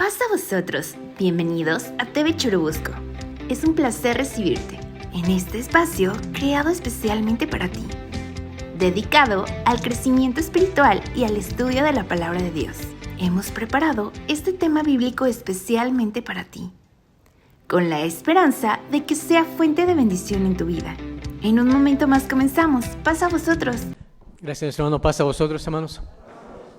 Paz a vosotros, bienvenidos a TV Churubusco. Es un placer recibirte en este espacio creado especialmente para ti, dedicado al crecimiento espiritual y al estudio de la palabra de Dios. Hemos preparado este tema bíblico especialmente para ti, con la esperanza de que sea fuente de bendición en tu vida. En un momento más comenzamos. Paz a vosotros. Gracias, hermano. Paz a vosotros, hermanos.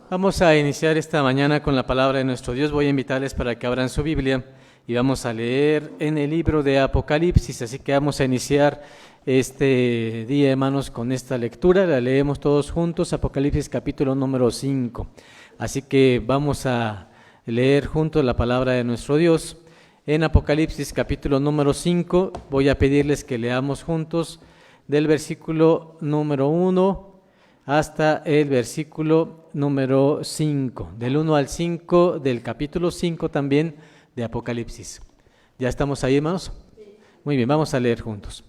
Vamos a iniciar esta mañana con la palabra de nuestro Dios. Voy a invitarles para que abran su Biblia y vamos a leer en el libro de Apocalipsis. Así que vamos a iniciar este día, hermanos, con esta lectura. La leemos todos juntos, Apocalipsis capítulo número 5. Así que vamos a leer juntos la palabra de nuestro Dios. En Apocalipsis capítulo número 5 voy a pedirles que leamos juntos del versículo número 1 hasta el versículo número 5, del 1 al 5 del capítulo 5 también de Apocalipsis. ¿Ya estamos ahí, hermanos? Muy bien, vamos a leer juntos.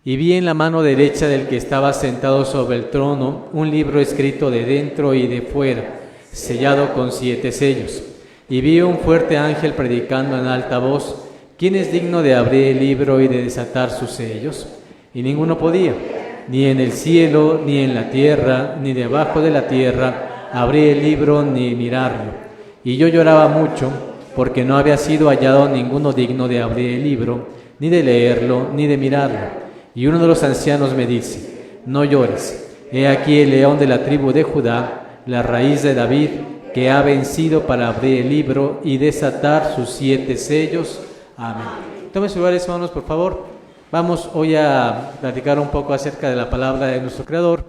Y vi en la mano derecha del que estaba sentado sobre el trono un libro escrito de dentro y de fuera, sellado con 7 sellos. Y vi un fuerte ángel predicando en alta voz: ¿quién es digno de abrir el libro y de desatar sus sellos? Y ninguno podía, ni en el cielo, ni en la tierra, ni debajo de la tierra, abrir el libro ni mirarlo. Y yo lloraba mucho, porque no había sido hallado ninguno digno de abrir el libro, ni de leerlo, ni de mirarlo. Y uno de los ancianos me dice: no llores, he aquí el león de la tribu de Judá, la raíz de David, que ha vencido para abrir el libro y desatar sus 7 sellos. Amén. Tomen sus lugares, hermanos, por favor. Vamos hoy a platicar un poco acerca de la palabra de nuestro Creador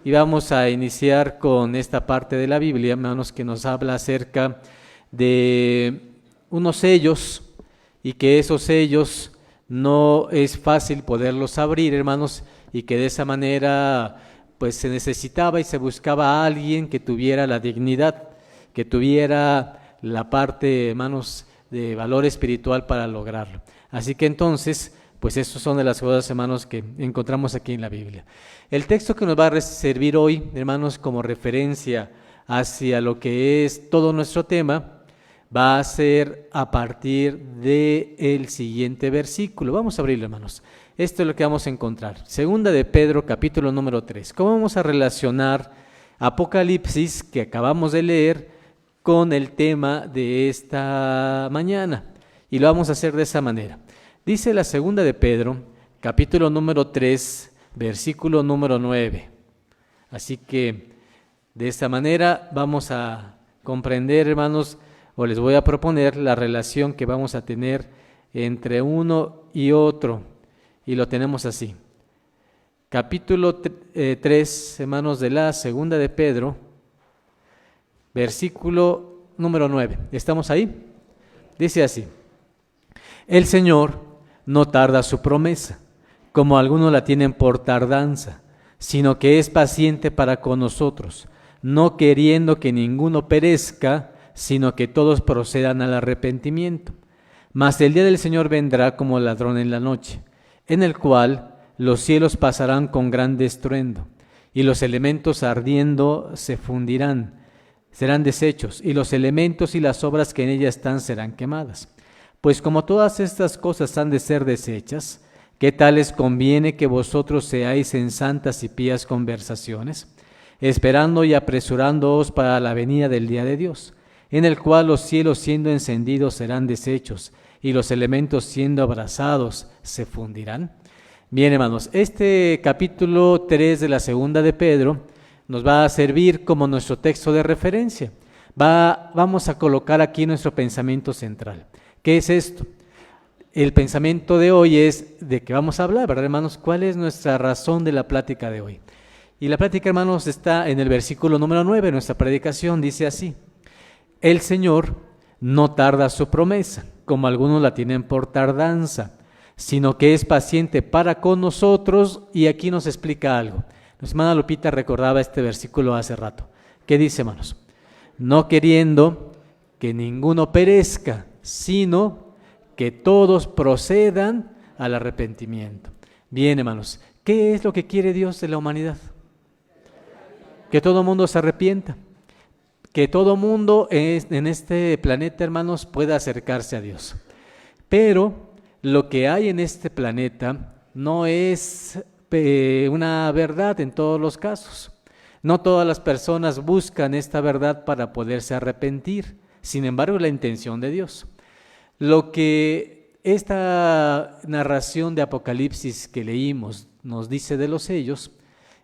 y vamos a iniciar con esta parte de la Biblia, hermanos, que nos habla acerca de unos sellos y que esos sellos no es fácil poderlos abrir, hermanos, y que de esa manera pues se necesitaba y se buscaba a alguien que tuviera la dignidad, que tuviera la parte, hermanos, de valor espiritual para lograrlo. Así que entonces, pues esas son de las cosas, hermanos, que encontramos aquí en la Biblia. El texto que nos va a servir hoy, hermanos, como referencia hacia lo que es todo nuestro tema, va a ser a partir del siguiente versículo. Vamos a abrirlo, hermanos. Esto es lo que vamos a encontrar. Segunda de Pedro, capítulo número 3. ¿Cómo vamos a relacionar Apocalipsis, que acabamos de leer, con el tema de esta mañana? Y lo vamos a hacer de esa manera. Dice la segunda de Pedro, capítulo número 3, versículo número 9. Así que de esta manera vamos a comprender, hermanos, o les voy a proponer la relación que vamos a tener entre uno y otro. Y lo tenemos así. Capítulo 3, hermanos, de la segunda de Pedro, versículo número 9. ¿Estamos ahí? Dice así: el Señor no tarda su promesa, como algunos la tienen por tardanza, sino que es paciente para con nosotros, no queriendo que ninguno perezca, sino que todos procedan al arrepentimiento. Mas el día del Señor vendrá como ladrón en la noche, en el cual los cielos pasarán con gran estruendo, y los elementos ardiendo se fundirán, serán deshechos, y los elementos y las obras que en ella están serán quemadas. Pues como todas estas cosas han de ser deshechas, ¿qué tal les conviene que vosotros seáis en santas y pías conversaciones, esperando y apresurándoos para la venida del día de Dios, en el cual los cielos siendo encendidos serán deshechos, y los elementos siendo abrasados se fundirán? Bien, hermanos, este capítulo 3 de la segunda de Pedro nos va a servir como nuestro texto de referencia. Vamos a colocar aquí nuestro pensamiento central. ¿Qué es esto? El pensamiento de hoy es de qué vamos a hablar, ¿verdad, hermanos? ¿Cuál es nuestra razón de la plática de hoy? Y la plática, hermanos, está en el versículo número 9. Nuestra predicación dice así: el Señor no tarda su promesa, como algunos la tienen por tardanza, sino que es paciente para con nosotros. Y aquí nos explica algo. Nuestra hermana Lupita recordaba este versículo hace rato. ¿Qué dice, hermanos? No queriendo que ninguno perezca, sino que todos procedan al arrepentimiento. Bien, hermanos, ¿qué es lo que quiere Dios de la humanidad? Que todo el mundo se arrepienta. que todo mundo en este planeta, hermanos, pueda acercarse a Dios. Pero lo que hay en este planeta no es una verdad en todos los casos. No todas las personas buscan esta verdad para poderse arrepentir. Sin embargo, la intención de Dios. Lo que esta narración de Apocalipsis que leímos nos dice de los sellos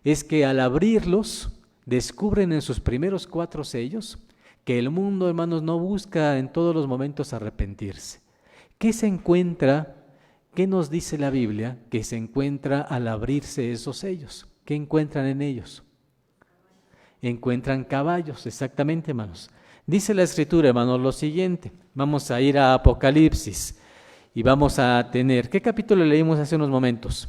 es que al abrirlos, descubren en sus primeros 4 sellos que el mundo, hermanos, no busca en todos los momentos arrepentirse. ¿Qué se encuentra? ¿Qué nos dice la Biblia que se encuentra al abrirse esos sellos? ¿Qué encuentran en ellos? Encuentran caballos, exactamente, hermanos. Dice la Escritura, hermanos, lo siguiente. Vamos a ir a Apocalipsis y vamos a tener, ¿qué capítulo leímos hace unos momentos?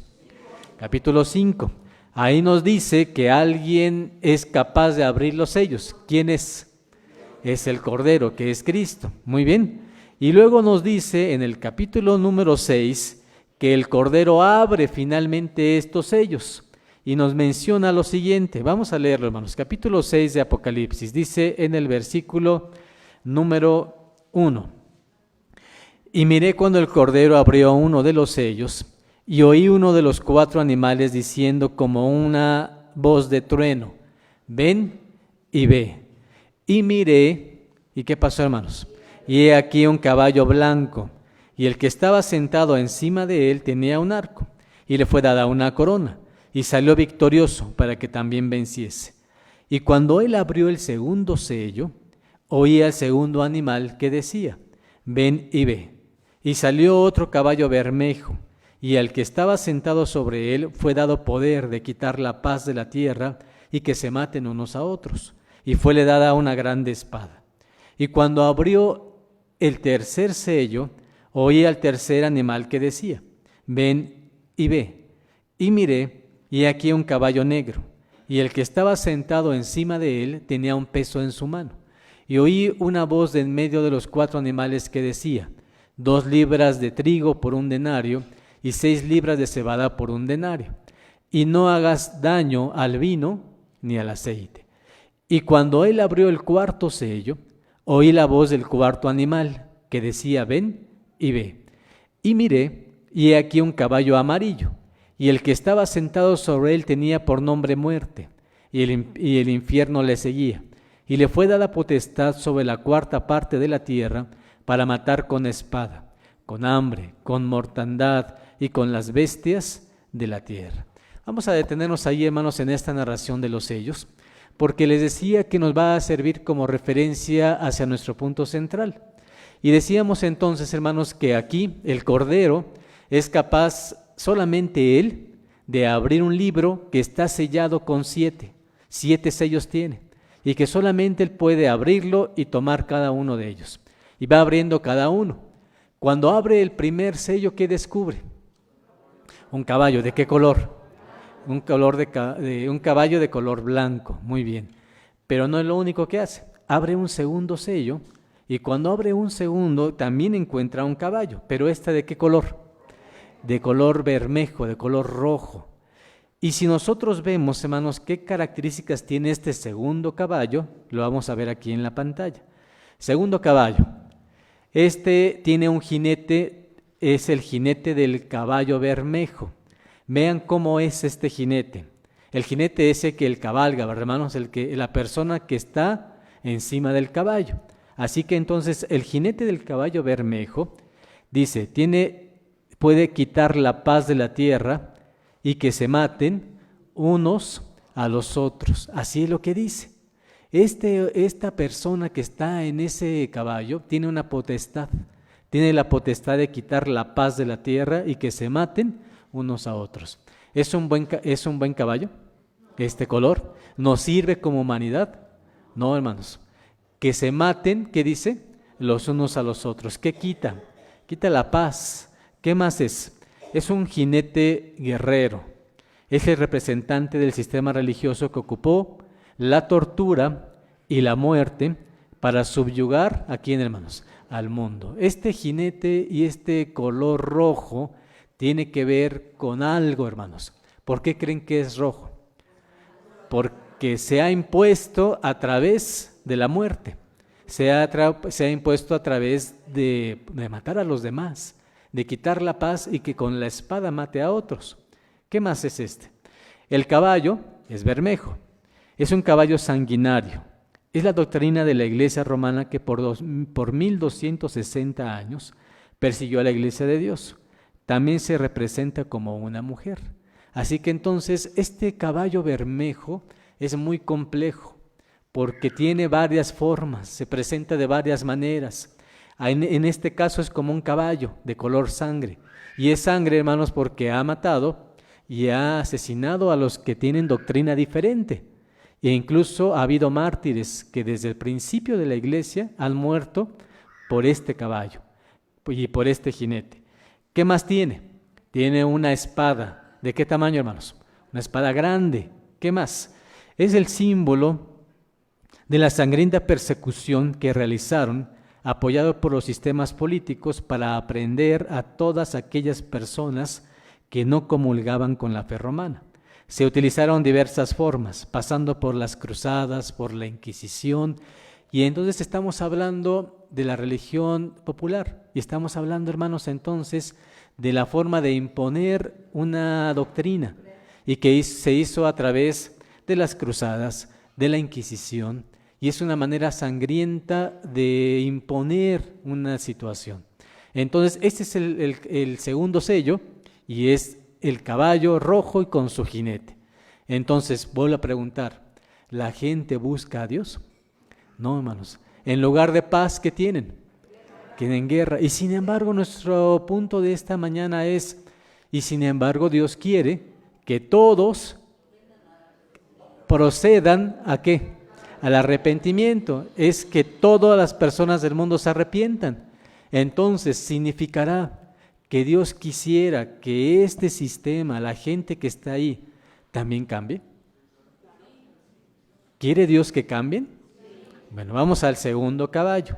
Capítulo 5. Ahí nos dice que alguien es capaz de abrir los sellos. ¿Quién es? Es el Cordero, que es Cristo. Muy bien. Y luego nos dice en el capítulo número 6 que el Cordero abre finalmente estos sellos. Y nos menciona lo siguiente. Vamos a leerlo, hermanos. Capítulo 6 de Apocalipsis. Dice en el versículo número 1. Y miré cuando el Cordero abrió uno de los sellos, y oí uno de los 4 animales diciendo como una voz de trueno: ven y ve. Y miré, ¿y qué pasó, hermanos? Y he aquí un caballo blanco, y el que estaba sentado encima de él tenía un arco, y le fue dada una corona, y salió victorioso para que también venciese. Y cuando él abrió el segundo sello, oí al segundo animal que decía: ven y ve. Y salió otro caballo bermejo, y al que estaba sentado sobre él fue dado poder de quitar la paz de la tierra y que se maten unos a otros. Y fuele dada una grande espada. Y cuando abrió el tercer sello, oí al tercer animal que decía: ven y ve. Y miré, y aquí un caballo negro, y el que estaba sentado encima de él tenía un peso en su mano. Y oí una voz de en medio de los 4 animales que decía: 2 libras de trigo por 1 denario, y 6 libras de cebada por 1 denario. Y no hagas daño al vino ni al aceite. Y cuando él abrió el 4º sello, oí la voz del 4º animal, que decía: ven y ve. Y miré, y he aquí un caballo amarillo, y el que estaba sentado sobre él tenía por nombre Muerte, y el infierno le seguía. Y le fue dada potestad sobre la 4ª parte de la tierra, para matar con espada, con hambre, con mortandad y con las bestias de la tierra. Vamos a detenernos ahí, hermanos, en esta narración de los sellos, porque les decía que nos va a servir como referencia hacia nuestro punto central. Y decíamos entonces, hermanos, que aquí el Cordero es capaz, solamente Él, de abrir un libro que está sellado con 7 sellos tiene, y que solamente Él puede abrirlo y tomar cada uno de ellos. Y va abriendo cada uno. Cuando abre el primer sello, ¿qué descubre? Un caballo. ¿De qué color? Un caballo de color blanco. Muy bien. Pero no es lo único que hace. Abre un segundo sello, y cuando abre un segundo también encuentra un caballo. ¿Pero de qué color? De color bermejo, de color rojo. Y si nosotros vemos, hermanos, qué características tiene este segundo caballo, lo vamos a ver aquí en la pantalla. Segundo caballo. Este tiene un jinete, es el jinete del caballo bermejo. Vean cómo es este jinete. El jinete es el que el cabalga, ¿verdad, hermanos? La persona que está encima del caballo. Así que entonces el jinete del caballo bermejo dice, puede quitar la paz de la tierra y que se maten unos a los otros. Así es lo que dice. Esta persona que está en ese caballo tiene una potestad, tiene la potestad de quitar la paz de la tierra y que se maten unos a otros. ¿Es un buen caballo? ¿Este color nos sirve como humanidad? No, hermanos. Que se maten, ¿qué dice? Los unos a los otros. ¿Qué quita? Quita la paz. ¿Qué más es? Es un jinete guerrero. Es el representante del sistema religioso que ocupó la tortura y la muerte para subyugar, ¿a quién, hermanos? Al mundo. Este jinete y este color rojo tiene que ver con algo, hermanos. ¿Por qué creen que es rojo? Porque se ha impuesto a través de la muerte. Se ha impuesto a través de matar a los demás, de quitar la paz y que con la espada mate a otros. ¿Qué más es este? El caballo es Bermejo, es un caballo sanguinario. Es la doctrina de la Iglesia romana que por 1260 años persiguió a la Iglesia de Dios. También se representa como una mujer. Así que entonces este caballo Bermejo es muy complejo porque tiene varias formas, se presenta de varias maneras. En este caso es como un caballo de color sangre. Y es sangre, hermanos, porque ha matado y ha asesinado a los que tienen doctrina diferente. E incluso ha habido mártires que desde el principio de la iglesia han muerto por este caballo y por este jinete. ¿Qué más tiene? Tiene una espada. ¿De qué tamaño, hermanos? Una espada grande. ¿Qué más? Es el símbolo de la sangrienta persecución que realizaron, apoyado por los sistemas políticos, para aprehender a todas aquellas personas que no comulgaban con la fe romana. Se utilizaron diversas formas, pasando por las cruzadas, por la Inquisición, y entonces estamos hablando de la religión popular, y estamos hablando, hermanos, entonces de la forma de imponer una doctrina, y que se hizo a través de las cruzadas, de la Inquisición, y es una manera sangrienta de imponer una situación. Entonces, este es el segundo sello, y es el caballo rojo y con su jinete. Entonces, vuelvo a preguntar, ¿la gente busca a Dios? No, hermanos. En lugar de paz, ¿qué tienen? Tienen guerra. Y sin embargo, nuestro punto de esta mañana es, y sin embargo, Dios quiere que todos procedan ¿a qué? Al arrepentimiento. Es que todas las personas del mundo se arrepientan. Entonces, significará que Dios quisiera que este sistema, la gente que está ahí, también cambie. ¿Quiere Dios que cambien? Bueno, vamos al segundo caballo.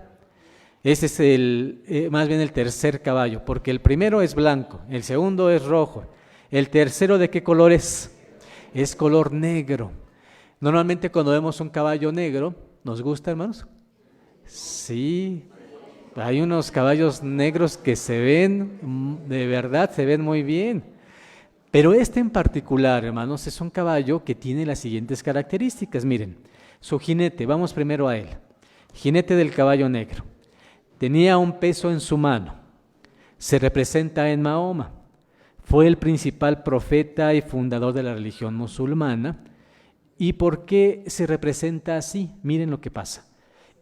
Ese es más bien el tercer caballo, porque el primero es blanco, el segundo es rojo. ¿El tercero de qué color es? Es color negro. Normalmente cuando vemos un caballo negro, ¿nos gusta, hermanos? Sí. Hay unos caballos negros que se ven, de verdad, se ven muy bien. Pero este en particular, hermanos, es un caballo que tiene las siguientes características. Miren, su jinete, vamos primero a él. Jinete del caballo negro. Tenía un peso en su mano. Se representa en Mahoma. Fue el principal profeta y fundador de la religión musulmana. ¿Y por qué se representa así? Miren lo que pasa.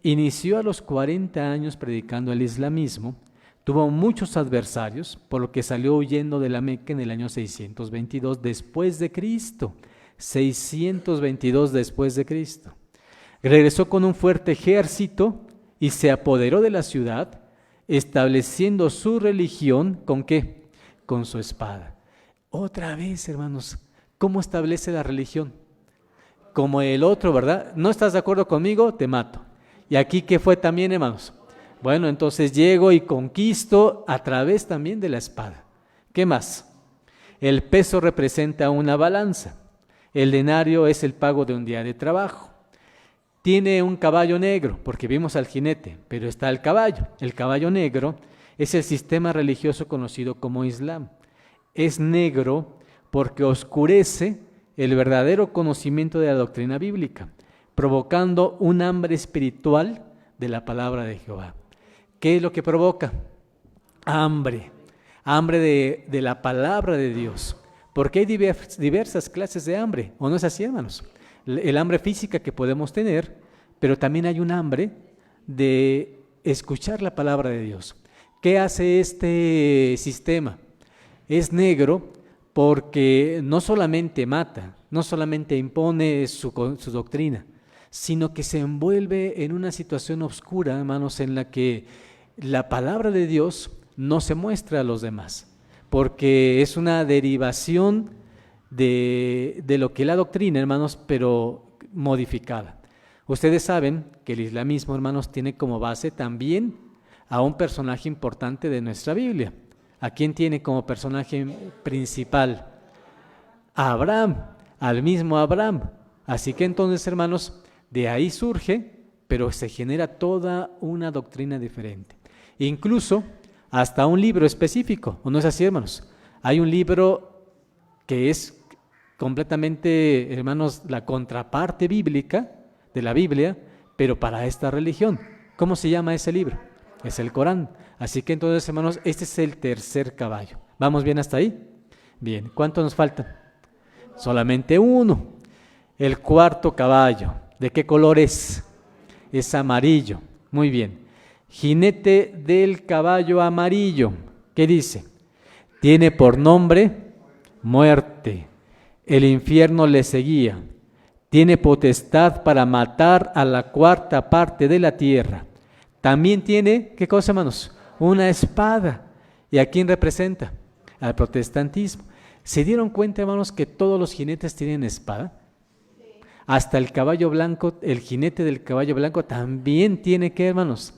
Inició a los 40 años predicando el islamismo, tuvo muchos adversarios, por lo que salió huyendo de la Meca en el año 622 después de Cristo. 622 después de Cristo. Regresó con un fuerte ejército y se apoderó de la ciudad, estableciendo su religión, ¿con qué? Con su espada. Otra vez, hermanos, ¿cómo establece la religión? Como el otro, ¿verdad? ¿No estás de acuerdo conmigo? Te mato. ¿Y aquí qué fue también, hermanos? Bueno, entonces llego y conquisto a través también de la espada. ¿Qué más? El peso representa una balanza. El denario es el pago de un día de trabajo. Tiene un caballo negro, porque vimos al jinete, pero está el caballo. El caballo negro es el sistema religioso conocido como Islam. Es negro porque oscurece el verdadero conocimiento de la doctrina bíblica, provocando un hambre espiritual de la palabra de Jehová. ¿Qué es lo que provoca? Hambre de la palabra de Dios, porque hay diversas clases de hambre, ¿o no es así, hermanos? El hambre física que podemos tener, pero también hay un hambre de escuchar la palabra de Dios. ¿Qué hace este sistema? Es negro porque no solamente mata, no solamente impone su doctrina, sino que se envuelve en una situación oscura, hermanos, en la que la palabra de Dios no se muestra a los demás, porque es una derivación de lo que es la doctrina, hermanos, pero modificada. Ustedes saben que el islamismo, hermanos, tiene como base también a un personaje importante de nuestra Biblia. ¿A quién tiene como personaje principal? A Abraham, al mismo Abraham. Así que entonces, hermanos, de ahí surge pero se genera toda una doctrina diferente. Incluso hasta un libro específico, ¿o no es así, hermanos? Hay un libro que es completamente, hermanos, la contraparte bíblica de la Biblia, pero para esta religión. ¿Cómo se llama ese libro? Es el Corán. Así que entonces, hermanos, este es el tercer caballo. ¿Vamos bien hasta ahí? Bien, ¿cuánto nos falta? Solamente uno. El cuarto caballo. ¿De qué color es? Es amarillo. Muy bien. Jinete del caballo amarillo. ¿Qué dice? Tiene por nombre muerte. El infierno le seguía. Tiene potestad para matar a la cuarta parte de la tierra. También tiene, ¿qué cosa, hermanos? Una espada. ¿Y a quién representa? Al protestantismo. ¿Se dieron cuenta, hermanos, que todos los jinetes tienen espada? Hasta el caballo blanco, el jinete del caballo blanco también tiene que, hermanos.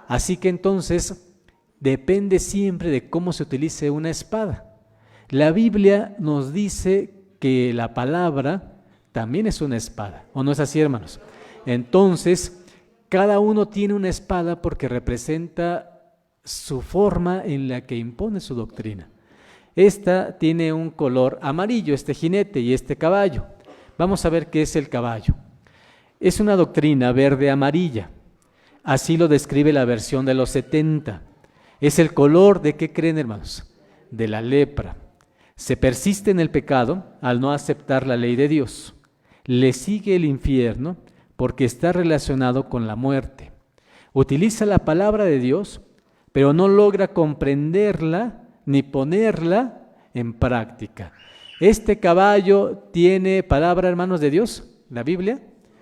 Así que entonces depende siempre de cómo se utilice una espada. La Biblia nos dice que la palabra también es una espada, ¿o no es así, hermanos? Entonces, cada uno tiene una espada porque representa su forma en la que impone su doctrina. Esta tiene un color amarillo, este jinete y este caballo. Vamos a ver qué es el caballo. Es una doctrina verde-amarilla. Así lo describe la versión de los 70. Es el color de ¿qué creen, hermanos? De la lepra. Se persiste en el pecado al no aceptar la ley de Dios. Le sigue el infierno porque está relacionado con la muerte. Utiliza la palabra de Dios, pero no logra comprenderla ni ponerla en práctica. Este caballo tiene palabra, hermanos, de Dios, la Biblia.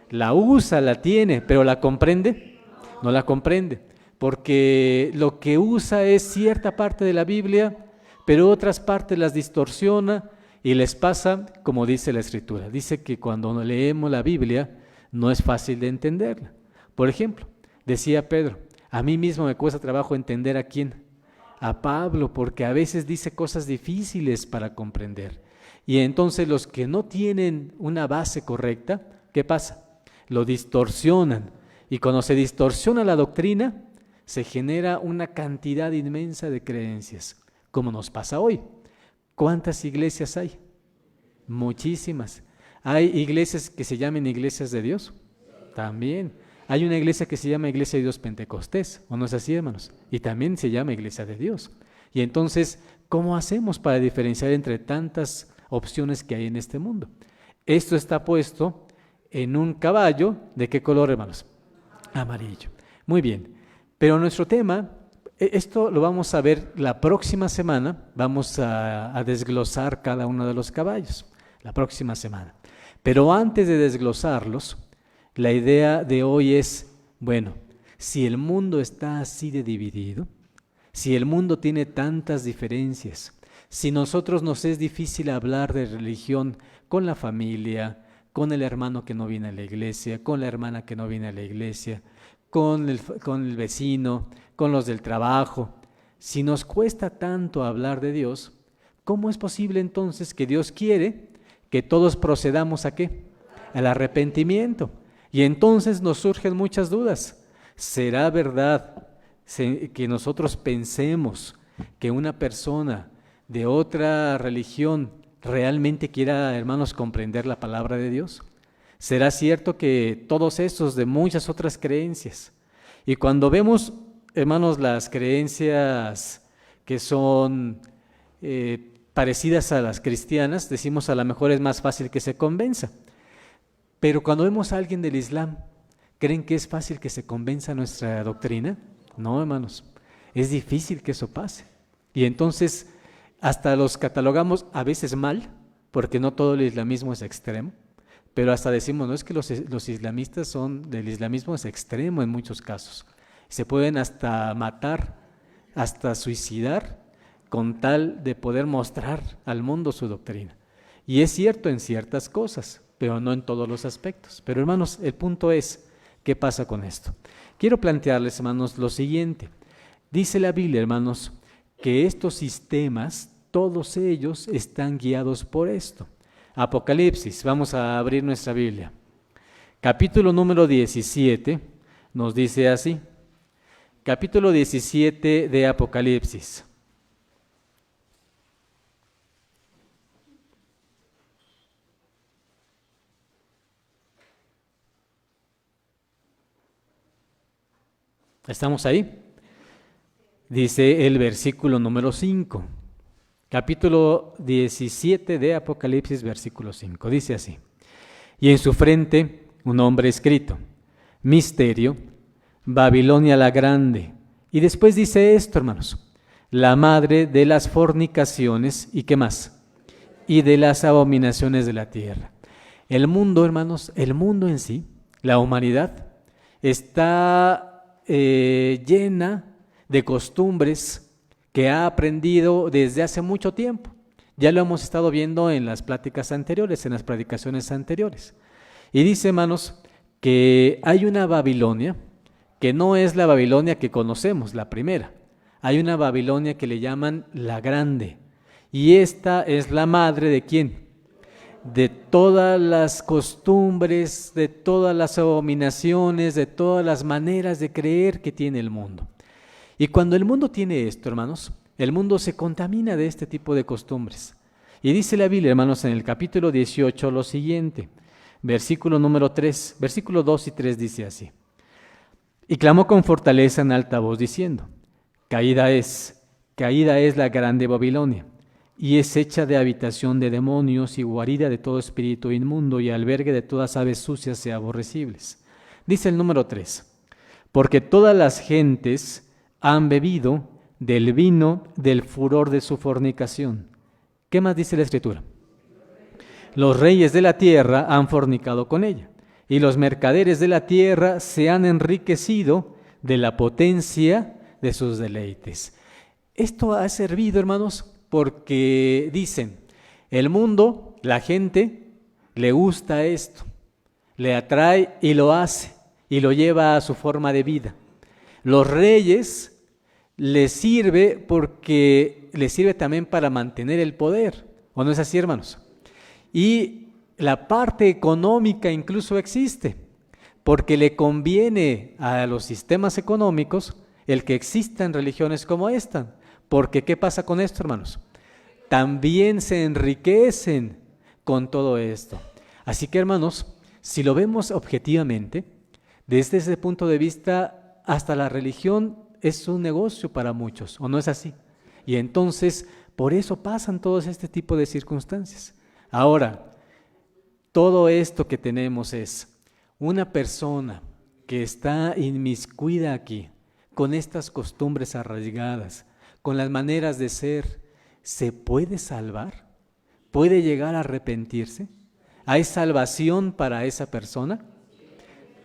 La usa, la tiene, pero ¿la comprende? No la comprende, porque lo que usa es cierta parte de la Biblia, pero otras partes las distorsiona y les pasa como dice la Escritura. Dice que cuando leemos la Biblia no es fácil de entenderla. Por ejemplo, decía Pedro, a mí mismo me cuesta trabajo entender a quién. A Pablo, porque a veces dice cosas difíciles para comprender. Y entonces los que no tienen una base correcta, ¿qué pasa? Lo distorsionan. Y cuando se distorsiona la doctrina, se genera una cantidad inmensa de creencias, como nos pasa hoy. ¿Cuántas iglesias hay? Muchísimas. ¿Hay iglesias que se llamen iglesias de Dios? También. Hay una iglesia que se llama Iglesia de Dios Pentecostés, ¿o no es así, hermanos? Y también se llama Iglesia de Dios. Y entonces, ¿cómo hacemos para diferenciar entre tantas opciones que hay en este mundo? Esto está puesto en un caballo, ¿de qué color, hermanos? Amarillo. Muy bien. Pero nuestro tema, esto lo vamos a ver la próxima semana, vamos a desglosar cada uno de los caballos, la próxima semana. Pero antes de desglosarlos, la idea de hoy es, bueno, si el mundo está así de dividido, si el mundo tiene tantas diferencias, si nosotros nos es difícil hablar de religión con la familia, con el hermano que no viene a la iglesia, con la hermana que no viene a la iglesia, con el vecino, con los del trabajo, si nos cuesta tanto hablar de Dios, ¿cómo es posible entonces que Dios quiere que todos procedamos ¿a qué? Al arrepentimiento. Y entonces nos surgen muchas dudas. ¿Será verdad que nosotros pensemos que una persona de otra religión realmente quiera, hermanos, comprender la palabra de Dios? ¿Será cierto que todos esos de muchas otras creencias? Y cuando vemos, hermanos, las creencias que son parecidas a las cristianas, decimos a lo mejor es más fácil que se convenza. Pero cuando vemos a alguien del Islam, ¿creen que es fácil que se convenza nuestra doctrina? No, hermanos, es difícil que eso pase. Y entonces hasta los catalogamos a veces mal, porque no todo el islamismo es extremo, pero hasta decimos, no es que los islamistas del islamismo es extremo en muchos casos. Se pueden hasta matar, hasta suicidar, con tal de poder mostrar al mundo su doctrina. Y es cierto en ciertas cosas, pero no en todos los aspectos. Pero hermanos, el punto es, ¿qué pasa con esto? Quiero plantearles, hermanos, lo siguiente. Dice la Biblia, hermanos, que estos sistemas, todos ellos están guiados por esto. Apocalipsis, vamos a abrir nuestra Biblia. capítulo número 17, nos dice así. Capítulo 17 de Apocalipsis. ¿Estamos ahí? Dice el versículo número 5. Capítulo 17 de Apocalipsis, versículo 5. Dice así. Y en su frente un nombre escrito, Misterio, Babilonia la Grande. Y después dice esto, hermanos, la madre de las fornicaciones, ¿y qué más? Y de las abominaciones de la tierra. El mundo, hermanos, el mundo en sí, la humanidad, está llena de costumbres que ha aprendido desde hace mucho tiempo. Ya lo hemos estado viendo en las pláticas anteriores, en las predicaciones anteriores. Y dice, hermanos, que hay una Babilonia que no es la Babilonia que conocemos, la primera. Hay una Babilonia que le llaman la Grande. Y esta es la madre ¿de quién? De todas las costumbres, de todas las abominaciones, de todas las maneras de creer que tiene el mundo. Y cuando el mundo tiene esto, hermanos, el mundo se contamina de este tipo de costumbres. Y dice la Biblia, hermanos, en el capítulo 18 lo siguiente, versículo número 3, versículo 2 y 3 dice así. Y clamó con fortaleza en alta voz diciendo, caída es la grande Babilonia, y es hecha de habitación de demonios y guarida de todo espíritu inmundo y albergue de todas aves sucias y aborrecibles. Dice el número 3, porque todas las gentes han bebido del vino del furor de su fornicación. ¿Qué más dice la Escritura? Los reyes de la tierra han fornicado con ella, y los mercaderes de la tierra se han enriquecido de la potencia de sus deleites. Esto ha servido, hermanos, porque dicen, el mundo, la gente, le gusta esto, le atrae y lo hace, y lo lleva a su forma de vida. Los reyes les sirve porque les sirve también para mantener el poder, ¿o no es así, hermanos? Y la parte económica incluso existe, porque le conviene a los sistemas económicos el que existan religiones como esta. Porque ¿qué pasa con esto, hermanos? También se enriquecen con todo esto. Así que, hermanos, si lo vemos objetivamente, desde ese punto de vista, hasta la religión es un negocio para muchos, ¿o no es así? Y entonces, por eso pasan todos este tipo de circunstancias. Ahora, todo esto que tenemos es una persona que está inmiscuida aquí, con estas costumbres arraigadas, con las maneras de ser, ¿se puede salvar? ¿Puede llegar a arrepentirse? ¿Hay salvación para esa persona?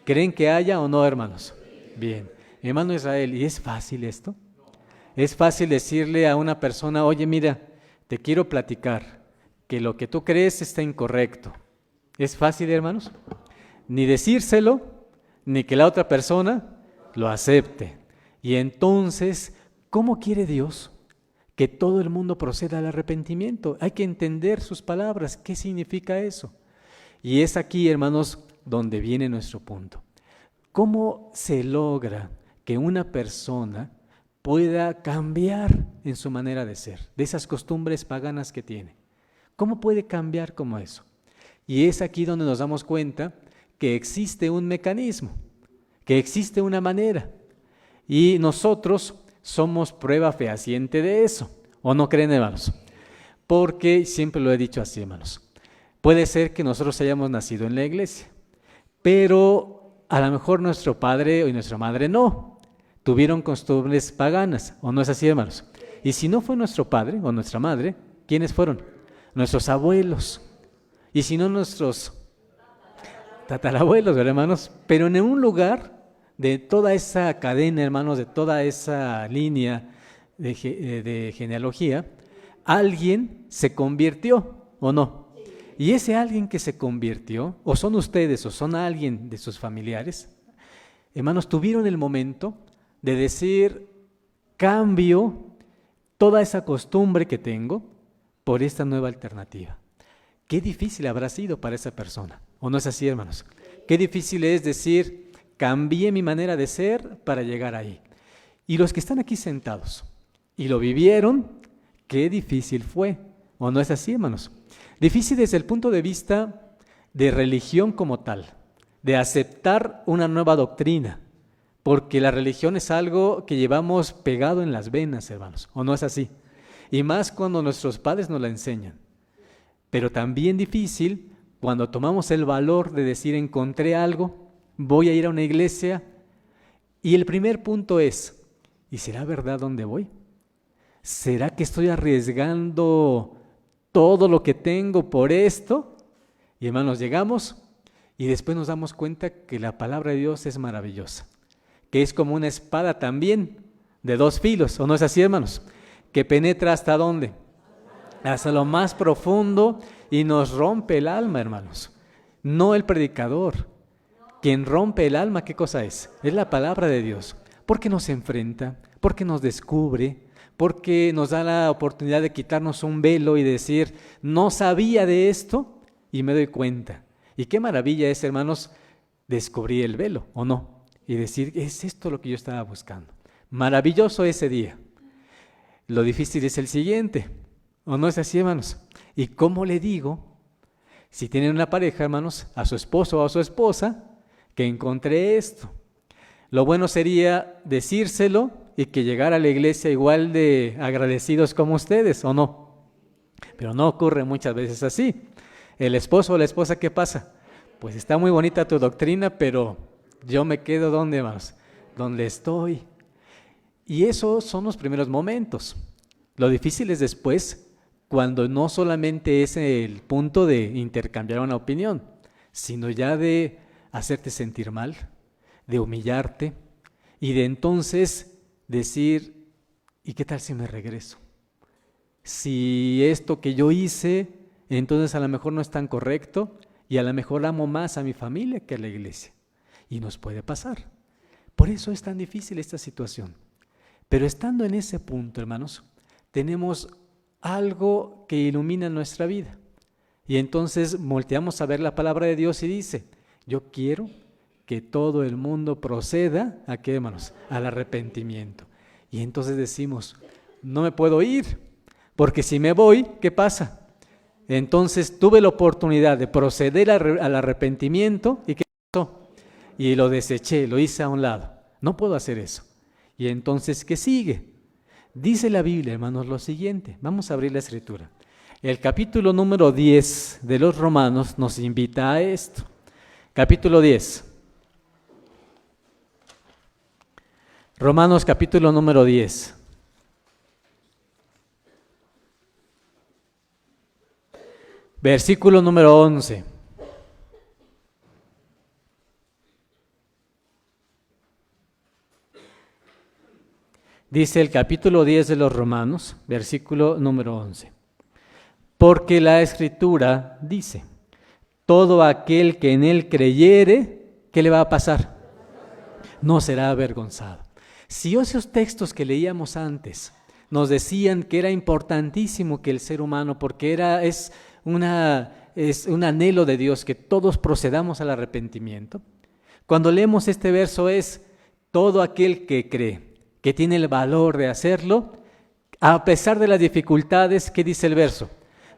¿Creen que haya o no, hermanos? Bien, hermano Israel, ¿y es fácil esto? Es fácil decirle a una persona, oye, mira, te quiero platicar que lo que tú crees está incorrecto. ¿Es fácil, hermanos? Ni decírselo, ni que la otra persona lo acepte. Y entonces, ¿cómo quiere Dios que todo el mundo proceda al arrepentimiento? Hay que entender sus palabras, ¿qué significa eso? Y es aquí, hermanos, donde viene nuestro punto. ¿Cómo se logra que una persona pueda cambiar en su manera de ser, de esas costumbres paganas que tiene? ¿Cómo puede cambiar como eso? Y es aquí donde nos damos cuenta que existe un mecanismo, que existe una manera. Y nosotros somos prueba fehaciente de eso, ¿o no creen, hermanos? Porque siempre lo he dicho así, hermanos. Puede ser que nosotros hayamos nacido en la iglesia, pero a lo mejor nuestro padre y nuestra madre no, tuvieron costumbres paganas, ¿o no es así, hermanos? Y si no fue nuestro padre o nuestra madre, ¿quiénes fueron? Nuestros abuelos. Y si no, nuestros tatarabuelos, hermanos. Pero en un lugar de toda esa cadena, hermanos, de toda esa línea de genealogía, alguien se convirtió, ¿o no? Y ese alguien que se convirtió, o son ustedes, o son alguien de sus familiares, hermanos, tuvieron el momento de decir, cambio toda esa costumbre que tengo por esta nueva alternativa. Qué difícil habrá sido para esa persona, ¿o no es así, hermanos? qué difícil es decir, cambié mi manera de ser para llegar ahí. Y los que están aquí sentados y lo vivieron, qué difícil fue. ¿O no es así, hermanos? Difícil desde el punto de vista de religión como tal, de aceptar una nueva doctrina, porque la religión es algo que llevamos pegado en las venas, hermanos, ¿o no es así? Y más cuando nuestros padres nos la enseñan. Pero también difícil cuando tomamos el valor de decir, encontré algo, voy a ir a una iglesia, y el primer punto es, ¿y será verdad dónde voy? ¿Será que estoy arriesgando todo lo que tengo por esto? Y hermanos, llegamos y después nos damos cuenta que la palabra de Dios es maravillosa, que es como una espada también de dos filos, ¿o no es así, hermanos? Que penetra ¿hasta dónde? Hasta lo más profundo y nos rompe el alma, hermanos. No el predicador. Quien rompe el alma, ¿qué cosa es? Es la palabra de Dios, porque nos enfrenta, porque nos descubre, porque nos da la oportunidad de quitarnos un velo y decir, no sabía de esto y me doy cuenta. Y qué maravilla es, hermanos, descubrir el velo, ¿o no? Y decir, es esto lo que yo estaba buscando. Maravilloso ese día. Lo difícil es el siguiente, ¿o no es así, hermanos? ¿Y cómo le digo, si tienen una pareja, hermanos, a su esposo o a su esposa, que encontré esto? Lo bueno sería decírselo y que llegara a la iglesia igual de agradecidos como ustedes, ¿o no? Pero no ocurre muchas veces así. El esposo o la esposa, ¿qué pasa? Pues está muy bonita tu doctrina, pero yo me quedo ¿dónde, hermanos? Donde estoy. Y esos son los primeros momentos. Lo difícil es después, cuando no solamente es el punto de intercambiar una opinión, sino ya de hacerte sentir mal, de humillarte y de entonces decir, ¿y qué tal si me regreso? Si esto que yo hice, entonces a lo mejor no es tan correcto y a lo mejor amo más a mi familia que a la iglesia. Y nos puede pasar. Por eso es tan difícil esta situación. Pero estando en ese punto, hermanos, tenemos algo que ilumina nuestra vida. Y entonces volteamos a ver la palabra de Dios y dice, yo quiero que todo el mundo proceda, ¿a qué, hermanos? Al arrepentimiento. Y entonces decimos, no me puedo ir, porque si me voy, ¿qué pasa? Entonces tuve la oportunidad de proceder al arrepentimiento, ¿y qué pasó? Y lo deseché, lo hice a un lado. No puedo hacer eso. Y entonces, ¿qué sigue? Dice la Biblia, hermanos, lo siguiente. Vamos a abrir la Escritura. El capítulo número 10 de los Romanos nos invita a esto. Capítulo 10. Romanos capítulo número 10. Versículo número 11. Dice el capítulo 10 de los Romanos, versículo número 11. Porque la Escritura dice, todo aquel que en él creyere, ¿qué le va a pasar? No será avergonzado. Si esos textos que leíamos antes nos decían que era importantísimo que el ser humano, porque es un anhelo de Dios que todos procedamos al arrepentimiento, cuando leemos este verso es todo aquel que cree, que tiene el valor de hacerlo, a pesar de las dificultades, ¿qué dice el verso?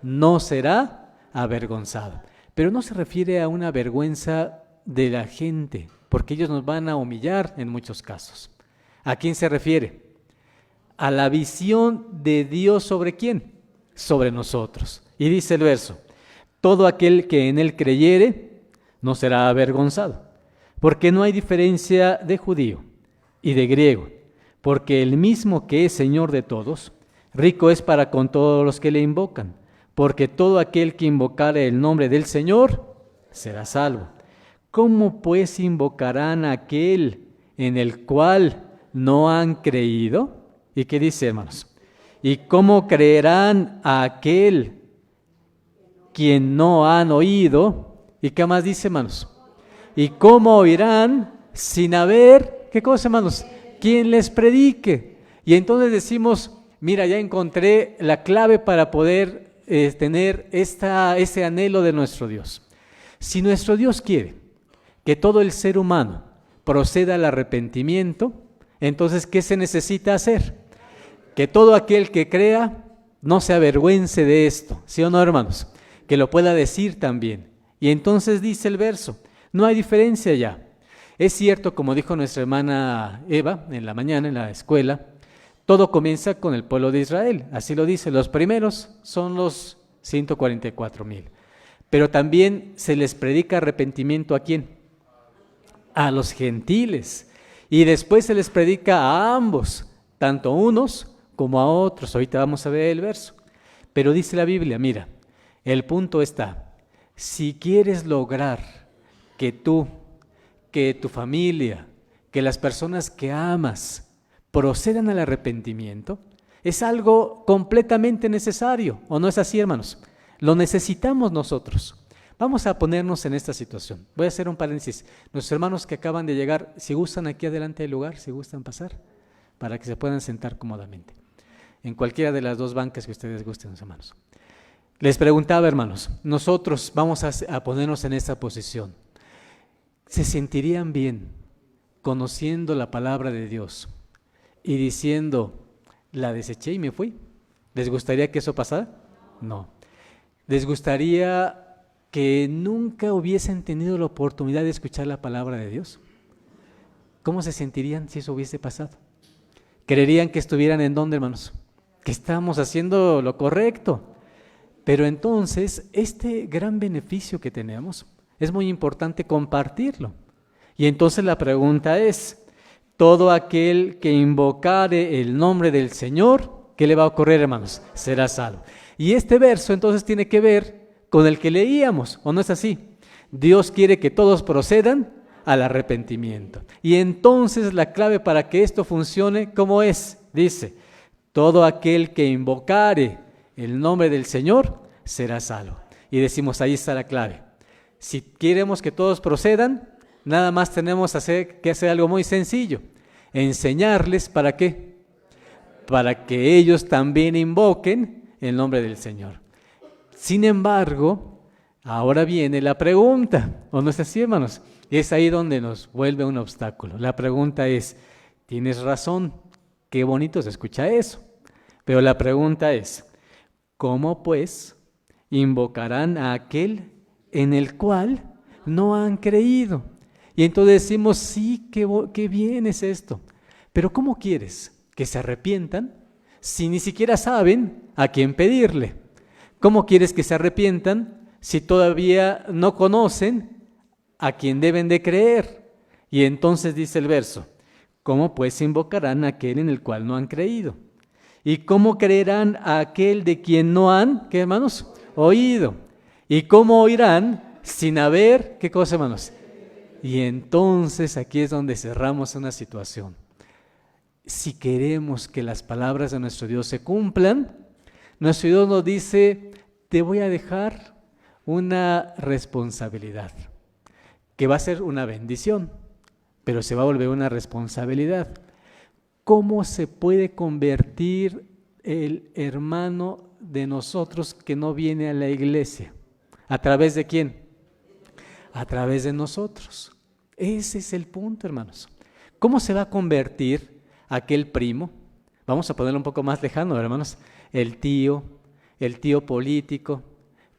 No será avergonzado. Pero no se refiere a una vergüenza de la gente, porque ellos nos van a humillar en muchos casos. ¿A quién se refiere? A la visión de Dios sobre quién, sobre nosotros. Y dice el verso, todo aquel que en él creyere no será avergonzado, porque no hay diferencia de judío y de griego, porque el mismo que es Señor de todos, rico es para con todos los que le invocan, porque todo aquel que invocare el nombre del Señor será salvo. ¿Cómo pues invocarán a aquel en el cual no han creído? ¿Y qué dice, hermanos? ¿Y cómo creerán a aquel quien no han oído? ¿Y qué más dice, hermanos? ¿Y cómo oirán sin haber, qué cosa, hermanos? Quien les predique. Y entonces decimos, mira, ya encontré la clave para poder tener ese anhelo de nuestro Dios. Si nuestro Dios quiere que todo el ser humano proceda al arrepentimiento, entonces, ¿qué se necesita hacer? Que todo aquel que crea no se avergüence de esto, ¿sí o no, hermanos? Que lo pueda decir también. Y entonces dice el verso, no hay diferencia ya. Es cierto, como dijo nuestra hermana Eva en la mañana en la escuela, todo comienza con el pueblo de Israel, así lo dice, los primeros son los 144,000. Pero también se les predica arrepentimiento ¿a quién? A los gentiles. Y después se les predica a ambos, tanto a unos como a otros. Ahorita vamos a ver el verso. Pero dice la Biblia, mira, el punto está, si quieres lograr que tú, que tu familia, que las personas que amas procedan al arrepentimiento, es algo completamente necesario, ¿o no es así, hermanos? Lo necesitamos nosotros. Vamos a ponernos en esta situación. Voy a hacer un paréntesis. Nuestros hermanos que acaban de llegar, si gustan aquí adelante del lugar, si gustan pasar, para que se puedan sentar cómodamente, en cualquiera de las dos bancas que ustedes gusten, hermanos. Les preguntaba, hermanos, nosotros vamos a ponernos en esta posición. ¿Se sentirían bien conociendo la palabra de Dios y diciendo, la deseché y me fui? ¿Les gustaría que eso pasara? No. ¿Les gustaría que nunca hubiesen tenido la oportunidad de escuchar la palabra de Dios? ¿Cómo se sentirían si eso hubiese pasado? ¿Creerían que estuvieran en dónde, hermanos? Que estábamos haciendo lo correcto. Pero entonces, este gran beneficio que tenemos, es muy importante compartirlo. Y entonces la pregunta es, todo aquel que invocare el nombre del Señor, ¿qué le va a ocurrir, hermanos? Será salvo. Y este verso entonces tiene que ver con el que leíamos, ¿o no es así? Dios quiere que todos procedan al arrepentimiento. Y entonces la clave para que esto funcione, ¿cómo es? Dice, todo aquel que invocare el nombre del Señor será salvo. Y decimos, ahí está la clave. Si queremos que todos procedan, nada más tenemos que hacer algo muy sencillo. Enseñarles, ¿para qué? Para que ellos también invoquen el nombre del Señor. Sin embargo, ahora viene la pregunta, ¿o no es así, hermanos? Y es ahí donde nos vuelve un obstáculo. La pregunta es, tienes razón, qué bonito se escucha eso. Pero la pregunta es, ¿cómo pues invocarán a aquel en el cual no han creído? Y entonces decimos, sí, qué bien es esto. Pero ¿cómo quieres que se arrepientan si ni siquiera saben a quién pedirle? ¿Cómo quieres que se arrepientan si todavía no conocen a quién deben de creer? Y entonces dice el verso, ¿cómo pues invocarán a aquel en el cual no han creído? ¿Y cómo creerán a aquel de quien no han, qué hermanos? Oído. ¿Y cómo oirán sin haber, qué cosa, hermanos? Y entonces aquí es donde cerramos una situación. Si queremos que las palabras de nuestro Dios se cumplan, nuestro Dios nos dice, te voy a dejar una responsabilidad, que va a ser una bendición, pero se va a volver una responsabilidad. ¿Cómo se puede convertir el hermano de nosotros que no viene a la iglesia? ¿A través de quién? A través de nosotros. Ese es el punto, hermanos. ¿Cómo se va a convertir aquel primo? Vamos a ponerlo un poco más lejano, hermanos. El tío político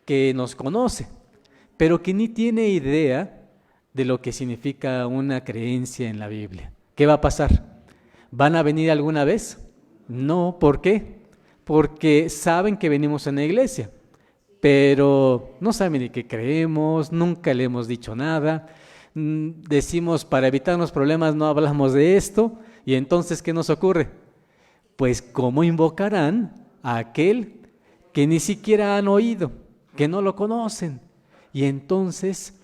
que nos conoce, pero que ni tiene idea de lo que significa una creencia en la Biblia. ¿Qué va a pasar? ¿Van a venir alguna vez? No, ¿por qué? Porque saben que venimos en la iglesia, pero no saben ni qué creemos, nunca le hemos dicho nada. Decimos, para evitarnos problemas no hablamos de esto, y entonces, ¿qué nos ocurre? Pues, ¿cómo invocarán a aquel que ni siquiera han oído, que no lo conocen? Y entonces,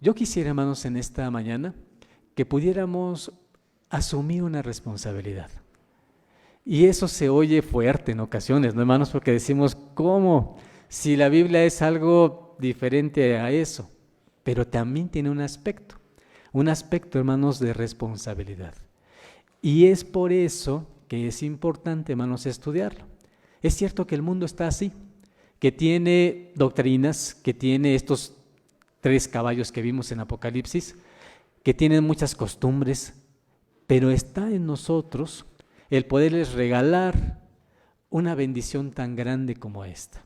yo quisiera, hermanos, en esta mañana, que pudiéramos asumir una responsabilidad. Y eso se oye fuerte en ocasiones, ¿no, hermanos? Porque decimos, ¿cómo? Si la Biblia es algo diferente a eso, pero también tiene un aspecto, hermanos, de responsabilidad. Y es por eso que es importante, hermanos, estudiarlo. Es cierto que el mundo está así, que tiene doctrinas, que tiene estos 3 caballos que vimos en Apocalipsis, que tienen muchas costumbres, pero está en nosotros el poderles regalar una bendición tan grande como esta.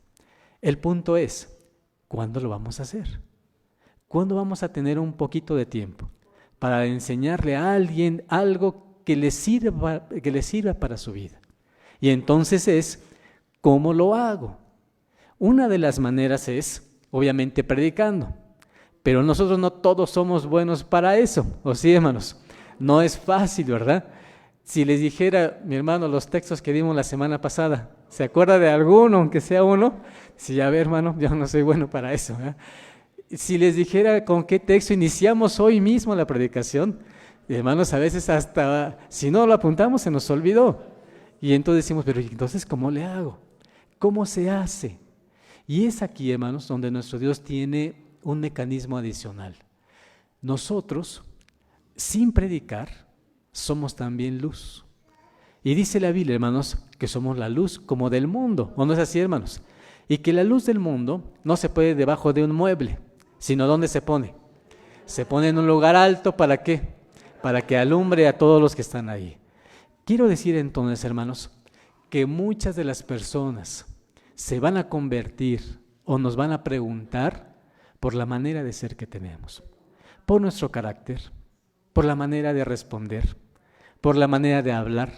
El punto es, ¿cuándo lo vamos a hacer? ¿Cuándo vamos a tener un poquito de tiempo para enseñarle a alguien algo que le sirva para su vida? Y entonces es, ¿cómo lo hago? Una de las maneras es, obviamente, predicando. Pero nosotros no todos somos buenos para eso, ¿o sí, hermanos? No es fácil, ¿verdad? Si les dijera, mi hermano, los textos que dimos la semana pasada, ¿se acuerda de alguno, aunque sea uno? Sí, a ver, hermano, yo no soy bueno para eso, ¿eh? Si les dijera con qué texto iniciamos hoy mismo la predicación, hermanos, a veces hasta, si no lo apuntamos, se nos olvidó. Y entonces decimos, pero entonces, ¿cómo le hago? ¿Cómo se hace? Y es aquí, hermanos, donde nuestro Dios tiene un mecanismo adicional. Nosotros, sin predicar, somos también luz. Y dice la Biblia, hermanos, que somos la luz como del mundo, ¿o no es así, hermanos? Y que la luz del mundo no se puede debajo de un mueble, sino ¿dónde se pone? Se pone en un lugar alto, ¿para qué? Para que alumbre a todos los que están ahí. Quiero decir entonces, hermanos, que muchas de las personas se van a convertir o nos van a preguntar por la manera de ser que tenemos, por nuestro carácter, por la manera de responder, por la manera de hablar,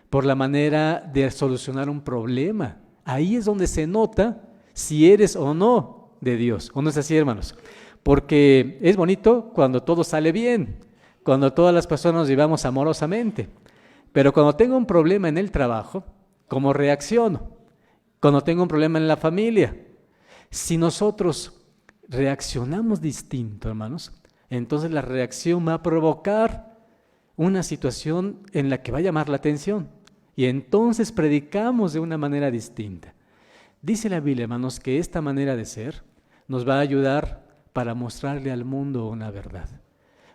por la manera de solucionar un problema. Ahí es donde se nota si eres o no de Dios, ¿o no es así, hermanos? Porque es bonito cuando todo sale bien, cuando todas las personas nos llevamos amorosamente, pero cuando tengo un problema en el trabajo, ¿cómo reacciono? Cuando tengo un problema en la familia, si nosotros reaccionamos distinto, hermanos, entonces la reacción va a provocar una situación en la que va a llamar la atención y entonces predicamos de una manera distinta. Dice la Biblia, hermanos, que esta manera de ser nos va a ayudar para mostrarle al mundo una verdad,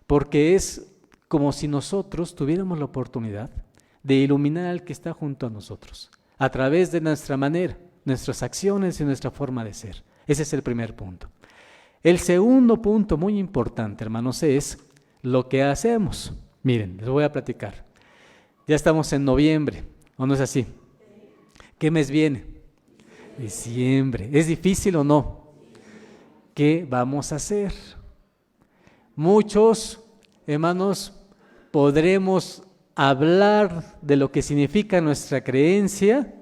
porque es como si nosotros tuviéramos la oportunidad de iluminar al que está junto a nosotros, a través de nuestra manera, nuestras acciones y nuestra forma de ser. Ese es el primer punto. El segundo punto muy importante, hermanos, es lo que hacemos. Miren, les voy a platicar. Ya estamos en noviembre, ¿o no es así? ¿Qué mes viene? Diciembre. ¿Es difícil o no? ¿Qué vamos a hacer? Muchos, hermanos, podremos hablar de lo que significa nuestra creencia,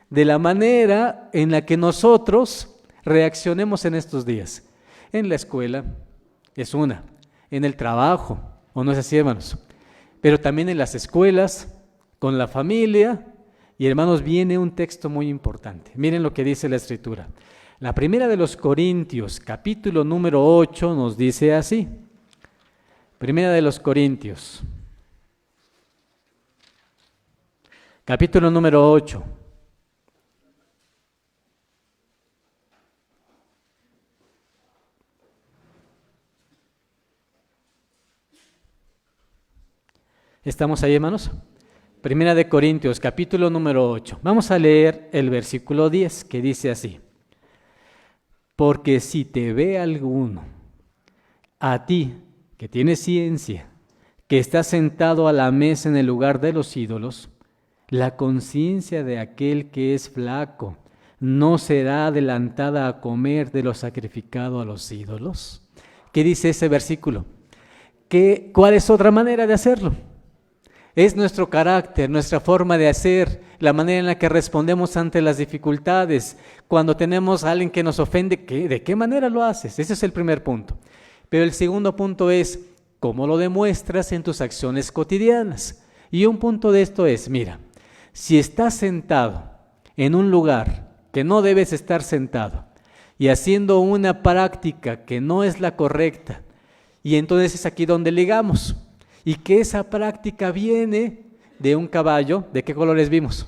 de la manera en la que nosotros reaccionemos en estos días. En la escuela es una, en el trabajo, ¿o no es así, hermanos? Pero también en las escuelas, con la familia, y hermanos, viene un texto muy importante. Miren lo que dice la Escritura. La primera de los Corintios, capítulo número 8, nos dice así. Primera de los Corintios, capítulo número 8. ¿Estamos ahí, hermanos? Primera de Corintios, capítulo número 8. Vamos a leer el versículo 10, que dice así. Porque si te ve alguno, a ti, que tienes ciencia, que estás sentado a la mesa en el lugar de los ídolos, la conciencia de aquel que es flaco no será adelantada a comer de lo sacrificado a los ídolos. ¿Qué dice ese versículo? ¿Cuál es otra manera de hacerlo? Es nuestro carácter, nuestra forma de hacer, la manera en la que respondemos ante las dificultades. Cuando tenemos a alguien que nos ofende, ¿de qué manera lo haces? Ese es el primer punto. Pero el segundo punto es, ¿cómo lo demuestras en tus acciones cotidianas? Y un punto de esto es, mira, si estás sentado en un lugar que no debes estar sentado y haciendo una práctica que no es la correcta, y entonces es aquí donde ligamos. Y que esa práctica viene de un caballo, ¿de qué colores vimos?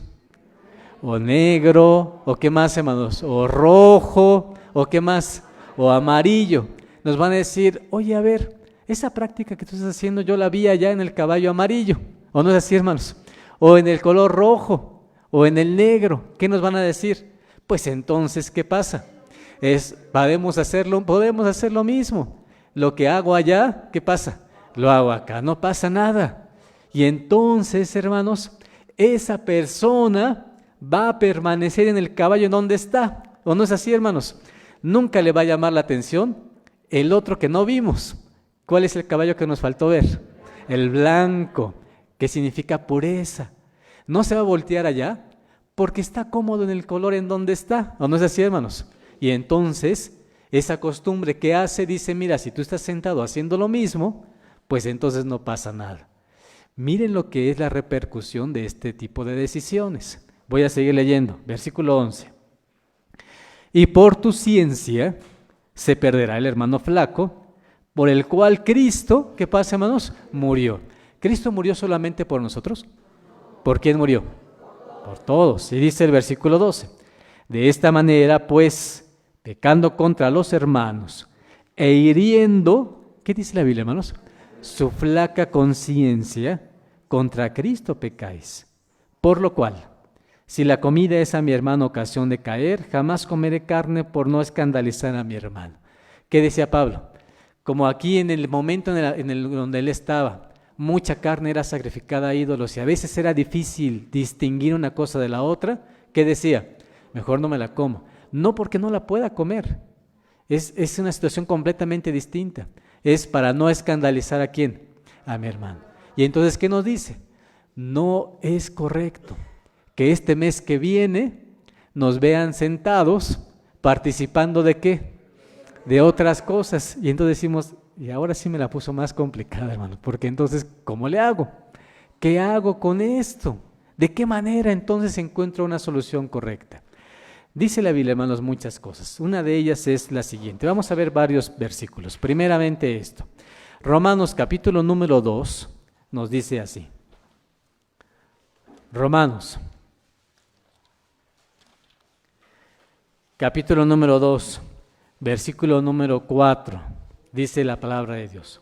O negro, o qué más, hermanos, o rojo, o qué más, o amarillo. Nos van a decir, oye, a ver, esa práctica que tú estás haciendo yo la vi allá en el caballo amarillo, ¿o no es así, hermanos? O en el color rojo, o en el negro. ¿Qué nos van a decir? Pues entonces, ¿qué pasa? Podemos hacer lo mismo. Lo que hago allá, ¿qué pasa? lo hago acá, no pasa nada. Y entonces, hermanos, esa persona va a permanecer en el caballo en donde está. ¿O no es así, hermanos? Nunca le va a llamar la atención el otro que no vimos. ¿Cuál es el caballo que nos faltó ver? El blanco, que significa pureza. No se va a voltear allá porque está cómodo en el color en donde está. ¿O no es así, hermanos? Y entonces, esa costumbre que hace, dice, mira, si tú estás sentado haciendo lo mismo, pues entonces no pasa nada. Miren lo que es la repercusión de este tipo de decisiones. Voy a seguir leyendo, versículo 11. Y por tu ciencia se perderá el hermano flaco, por el cual Cristo, ¿qué pasa, hermanos? Murió. ¿Cristo murió solamente por nosotros? ¿Por quién murió? Por todos. Y dice el versículo 12. De esta manera, pues, pecando contra los hermanos e hiriendo, ¿qué dice la Biblia, hermanos? Su flaca conciencia, contra Cristo pecáis. Por lo cual, si la comida es a mi hermano ocasión de caer, jamás comeré carne por no escandalizar a mi hermano. ¿Qué decía Pablo? Como aquí en el momento donde él estaba, mucha carne era sacrificada a ídolos y a veces era difícil distinguir una cosa de la otra, ¿qué decía? Mejor no me la como. No porque no la pueda comer, es una situación completamente distinta. Es para no escandalizar ¿a quién? A mi hermano. Y entonces, ¿qué nos dice? No es correcto que este mes que viene nos vean sentados participando ¿de qué? De otras cosas. Y entonces decimos, y ahora sí me la puso más complicada, hermano, porque entonces, ¿cómo le hago? ¿Qué hago con esto? ¿De qué manera entonces encuentro una solución correcta? Dice la Biblia, hermanos, muchas cosas. Una de ellas es la siguiente. Vamos a ver varios versículos. Primeramente esto. Romanos capítulo número 2 nos dice así. Romanos capítulo número 2, versículo número 4, dice la palabra de Dios.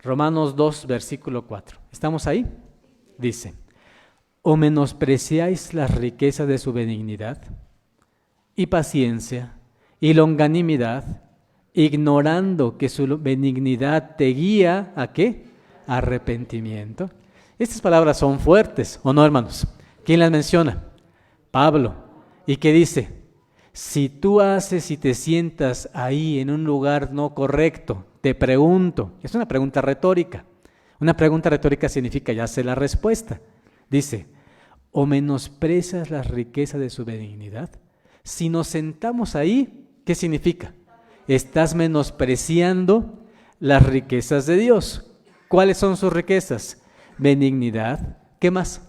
Romanos 2, versículo 4. ¿Estamos ahí? Dice, ¿o menospreciáis las riquezas de su benignidad y paciencia y longanimidad, ignorando que su benignidad te guía ¿a qué? Arrepentimiento? Estas palabras son fuertes, ¿o no, hermanos? ¿Quién las menciona? Pablo. ¿Y qué dice? Si tú haces y te sientas ahí en un lugar no correcto, te pregunto, es una pregunta retórica. Una pregunta retórica significa, ya sé la respuesta. Dice, ¿o menosprecias las riquezas de su benignidad? Si nos sentamos ahí, ¿qué significa? Estás menospreciando las riquezas de Dios. ¿Cuáles son sus riquezas? Benignidad. ¿Qué más?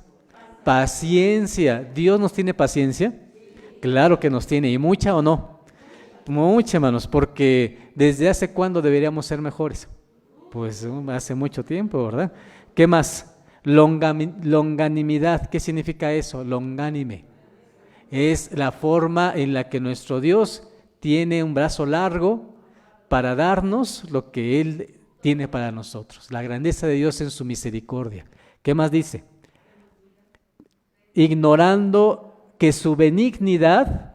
Paciencia. ¿Dios nos tiene paciencia? Claro que nos tiene. ¿Y mucha o no? Mucha, hermanos, porque ¿desde hace cuándo deberíamos ser mejores? Pues hace mucho tiempo, ¿verdad? ¿Qué más? Longanimidad. ¿Qué significa eso? Longánime. Es la forma en la que nuestro Dios tiene un brazo largo para darnos lo que Él tiene para nosotros. La grandeza de Dios en su misericordia. ¿Qué más dice? Ignorando que su benignidad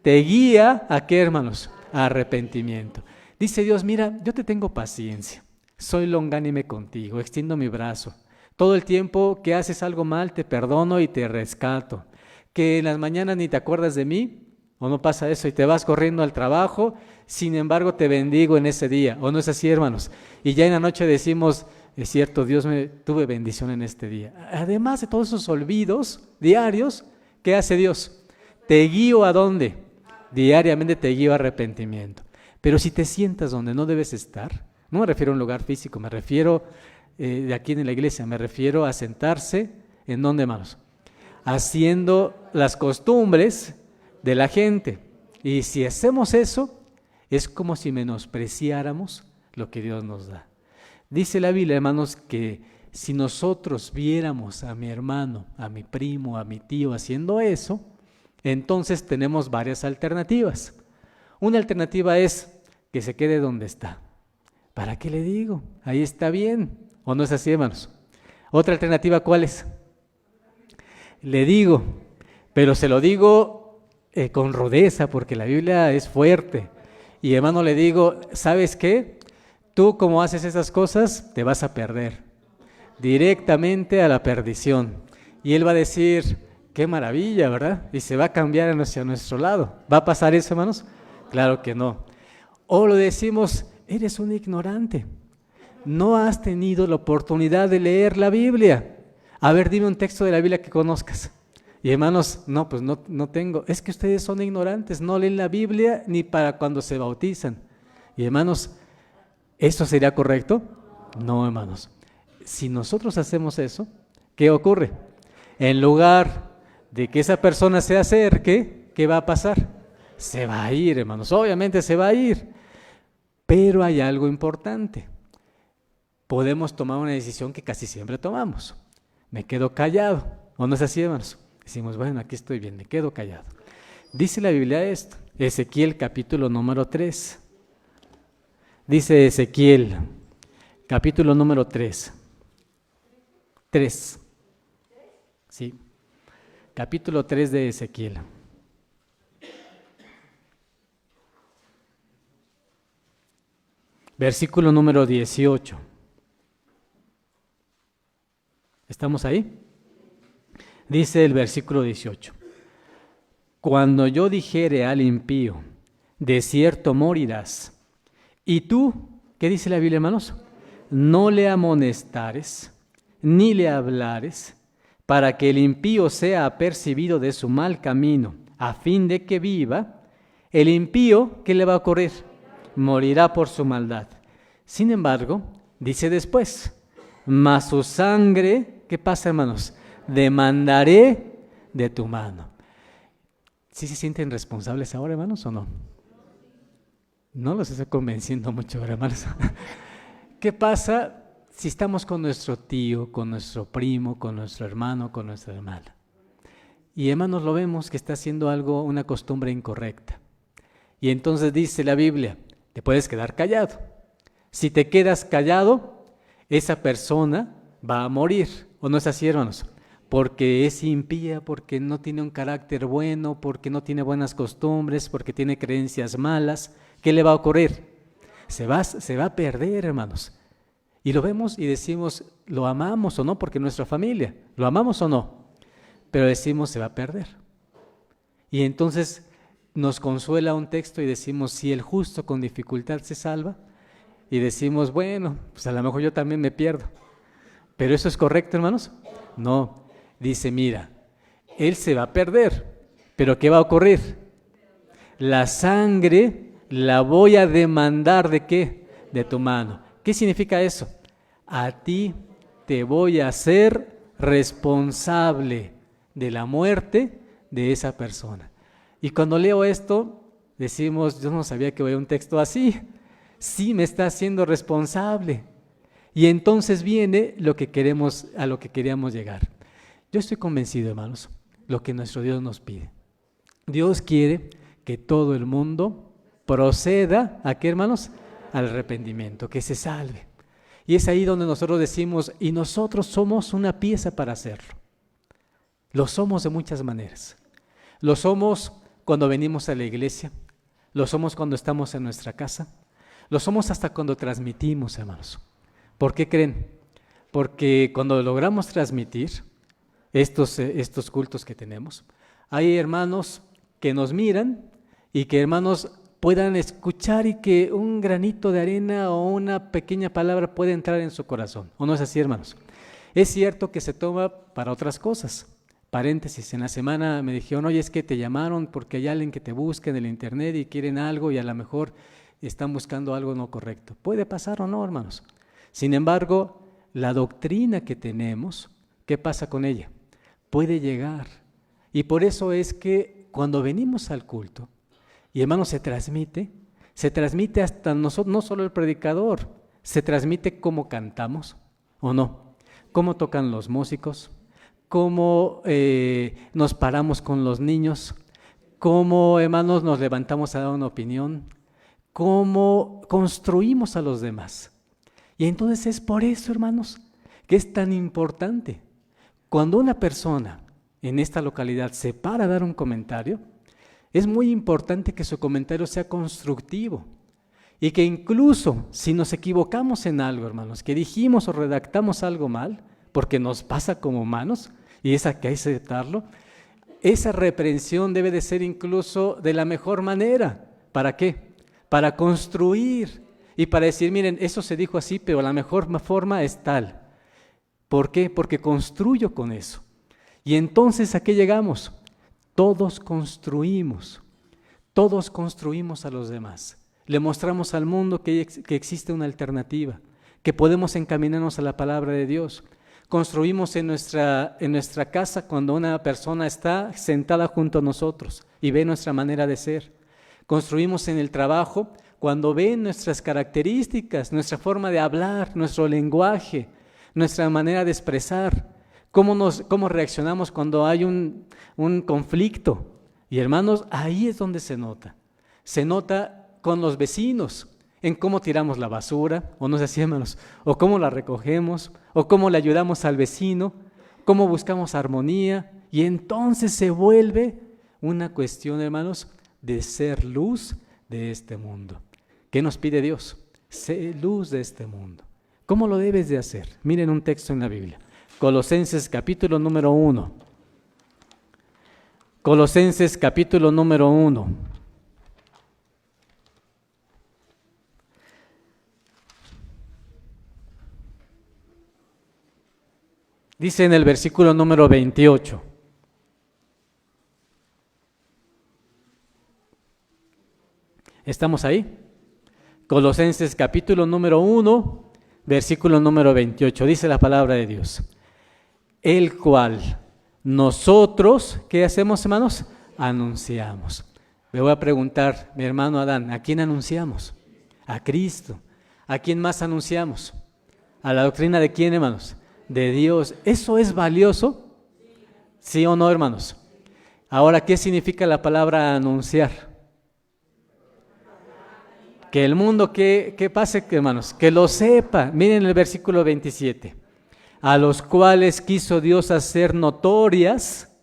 te guía ¿a qué, hermanos? A arrepentimiento. Dice Dios, mira, yo te tengo paciencia, soy longánime contigo, extiendo mi brazo. Todo el tiempo que haces algo mal te perdono y te rescato. Que en las mañanas ni te acuerdas de mí, o no pasa eso, y te vas corriendo al trabajo, sin embargo te bendigo en ese día, ¿o no es así, hermanos? Y ya en la noche decimos, es cierto, Dios tuve bendición en este día. Además de todos esos olvidos diarios, ¿qué hace Dios? Te guío ¿a dónde? Diariamente te guío a arrepentimiento. Pero si te sientas donde no debes estar, no me refiero a un lugar físico, me refiero de aquí en la iglesia, me refiero a sentarse, ¿en dónde, hermanos? Haciendo las costumbres de la gente. Y si hacemos eso, es como si menospreciáramos lo que Dios nos da. Dice la Biblia, hermanos, que si nosotros viéramos a mi hermano, a mi primo, a mi tío haciendo eso, entonces tenemos varias alternativas. Una alternativa es que se quede donde está. ¿Para qué le digo? Ahí está bien. ¿O no es así, hermanos? Otra alternativa, ¿cuál es? Le digo, pero se lo digo con rudeza porque la Biblia es fuerte. Y hermano, le digo, ¿sabes qué? tú como haces esas cosas, te vas a perder directamente a la perdición. Y él va a decir, qué maravilla, ¿verdad? Y se va a cambiar hacia nuestro lado. ¿Va a pasar eso, hermanos? Claro que no. O lo decimos, eres un ignorante. No has tenido la oportunidad de leer la Biblia. A ver, dime un texto de la Biblia que conozcas. Y hermanos, no, pues no tengo. Es que ustedes son ignorantes, no leen la Biblia ni para cuando se bautizan. Y hermanos, ¿eso sería correcto? No, hermanos. Si nosotros hacemos eso, ¿qué ocurre? En lugar de que esa persona se acerque, ¿qué va a pasar? Se va a ir, hermanos. Obviamente se va a ir. Pero hay algo importante. Podemos tomar una decisión que casi siempre tomamos. Me quedo callado. ¿O no es así, hermanos? Decimos, bueno, aquí estoy bien, me quedo callado. Dice la Biblia esto, Ezequiel capítulo número 3. Dice Ezequiel, capítulo número 3. 3. Sí. Capítulo 3 de Ezequiel. Versículo número 18. ¿Estamos ahí? Dice el versículo 18. Cuando yo dijere al impío, de cierto morirás, y tú, ¿qué dice la Biblia, hermanos? No le amonestares, ni le hablares, para que el impío sea apercibido de su mal camino, a fin de que viva, el impío, ¿qué le va a ocurrir? Morirá por su maldad. Sin embargo, dice después, mas su sangre, ¿qué pasa, hermanos? Demandaré de tu mano. ¿Sí se sienten responsables ahora, hermanos, o no? No los estoy convenciendo mucho, hermanos. ¿Qué pasa si estamos con nuestro tío, con nuestro primo, con nuestro hermano, con nuestra hermana? Y hermanos, lo vemos que está haciendo algo, una costumbre incorrecta. Y entonces dice la Biblia, te puedes quedar callado. Si te quedas callado, esa persona va a morir. ¿O no es así, hermanos? Porque es impía, porque no tiene un carácter bueno, porque no tiene buenas costumbres, porque tiene creencias malas. ¿Qué le va a ocurrir? Se va a perder, hermanos. Y lo vemos y decimos, ¿lo amamos o no? Porque es nuestra familia. ¿Lo amamos o no? Pero decimos, se va a perder. Y entonces nos consuela un texto y decimos, si el justo con dificultad se salva, y decimos, bueno, pues a lo mejor yo también me pierdo. ¿Pero eso es correcto, hermanos? No. Dice, mira, él se va a perder, pero ¿qué va a ocurrir? La sangre la voy a demandar ¿de qué? De tu mano. ¿Qué significa eso? A ti te voy a hacer responsable de la muerte de esa persona. Y cuando leo esto, decimos, yo no sabía que había un texto así. Sí me está haciendo responsable. Y entonces viene lo que queremos, a lo que queríamos llegar. Yo estoy convencido, hermanos, lo que nuestro Dios nos pide. Dios quiere que todo el mundo proceda, ¿a qué, hermanos? Al arrepentimiento, que se salve. Y es ahí donde nosotros decimos, y nosotros somos una pieza para hacerlo. Lo somos de muchas maneras. Lo somos cuando venimos a la iglesia, lo somos cuando estamos en nuestra casa, lo somos hasta cuando transmitimos, hermanos. ¿Por qué creen? Porque cuando logramos transmitir estos cultos que tenemos, hay hermanos que nos miran y que hermanos puedan escuchar y que un granito de arena o una pequeña palabra puede entrar en su corazón. ¿O no es así, hermanos? Es cierto que se toma para otras cosas. Paréntesis, en la semana me dijeron, oye, es que te llamaron porque hay alguien que te busca en el internet y quieren algo y a lo mejor están buscando algo no correcto. Puede pasar o no, hermanos. Sin embargo, la doctrina que tenemos, ¿qué pasa con ella? Puede llegar. Y por eso es que cuando venimos al culto, y hermanos, se transmite hasta nosotros, no solo el predicador, se transmite cómo cantamos, ¿o no? Cómo tocan los músicos, cómo nos paramos con los niños, cómo, hermanos, nos levantamos a dar una opinión, cómo construimos a los demás. Y entonces es por eso, hermanos, que es tan importante. Cuando una persona en esta localidad se para a dar un comentario, es muy importante que su comentario sea constructivo. Y que incluso si nos equivocamos en algo, hermanos, que dijimos o redactamos algo mal, porque nos pasa como humanos, y es que hay que aceptarlo, esa reprensión debe de ser incluso de la mejor manera. ¿Para qué? Para construir y para decir, miren, eso se dijo así, pero la mejor forma es tal. ¿Por qué? Porque construyo con eso. Y entonces, ¿a qué llegamos? Todos construimos a los demás. Le mostramos al mundo que existe una alternativa, que podemos encaminarnos a la palabra de Dios. Construimos en nuestra casa cuando una persona está sentada junto a nosotros y ve nuestra manera de ser. Construimos en el trabajo cuando ven nuestras características, nuestra forma de hablar, nuestro lenguaje, nuestra manera de expresar, cómo reaccionamos cuando hay un conflicto. Y hermanos, ahí es donde se nota. Se nota con los vecinos, en cómo tiramos la basura, o no sé si, hermanos, o cómo la recogemos, o cómo le ayudamos al vecino, cómo buscamos armonía, y entonces se vuelve una cuestión, hermanos, de ser luz de este mundo. ¿Qué nos pide Dios? Sé luz de este mundo. ¿Cómo lo debes de hacer? Miren un texto en la Biblia. Colosenses capítulo número 1. Colosenses capítulo número 1. Dice en el versículo número 28. ¿Estamos ahí? Colosenses capítulo número 1, versículo número 28. Dice la palabra de Dios. El cual nosotros, ¿qué hacemos, hermanos? Anunciamos. Me voy a preguntar, mi hermano Adán, ¿a quién anunciamos? A Cristo. ¿A quién más anunciamos? ¿A la doctrina de quién, hermanos? De Dios. ¿Eso es valioso? ¿Sí o no, hermanos? Ahora, ¿qué significa la palabra anunciar? Que el mundo, ¿qué pase, hermanos? Que lo sepa. Miren el versículo 27. A los cuales quiso Dios hacer notorias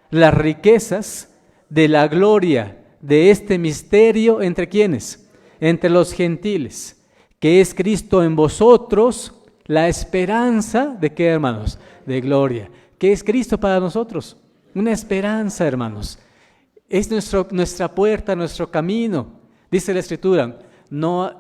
las riquezas de la gloria de este misterio, ¿entre quiénes? Entre los gentiles, que es Cristo en vosotros, la esperanza de ¿qué, hermanos? De gloria. ¿Qué es Cristo para nosotros? Una esperanza, hermanos. Es nuestra puerta, nuestro camino. Dice la Escritura, no